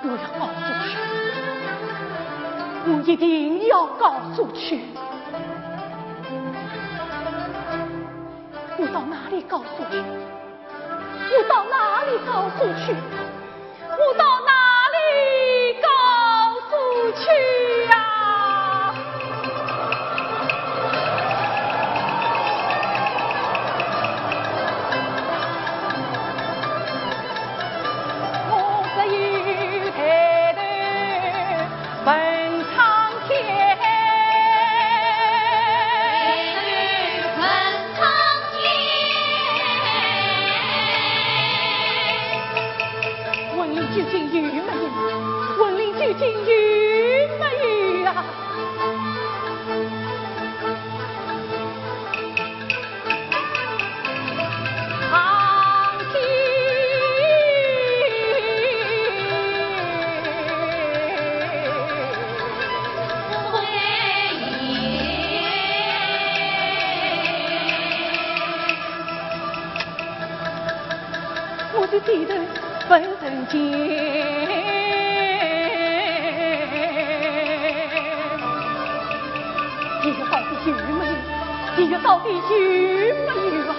我要告诉去，我一定要告诉去。我到哪里告诉去？我到哪里告诉去？我到哪里告诉去呀？我只有抬头问苍天。究竟有没有？文林究竟有没有啊？苍天回言，我的低头问人间，这个到底有没有？这个到底有没有啊？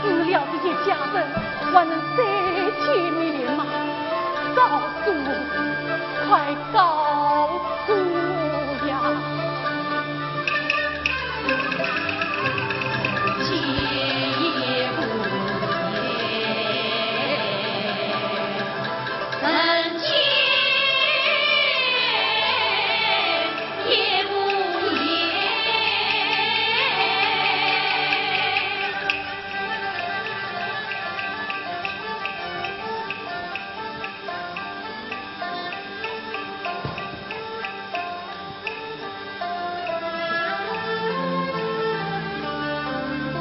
死了的一家人还能再见面吗？告诉我，快告诉我呀！结也不言，人间也无言。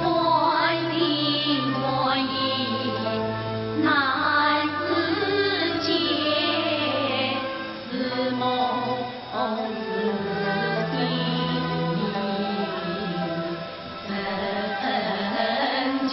关心我意难自解，似梦似地人间。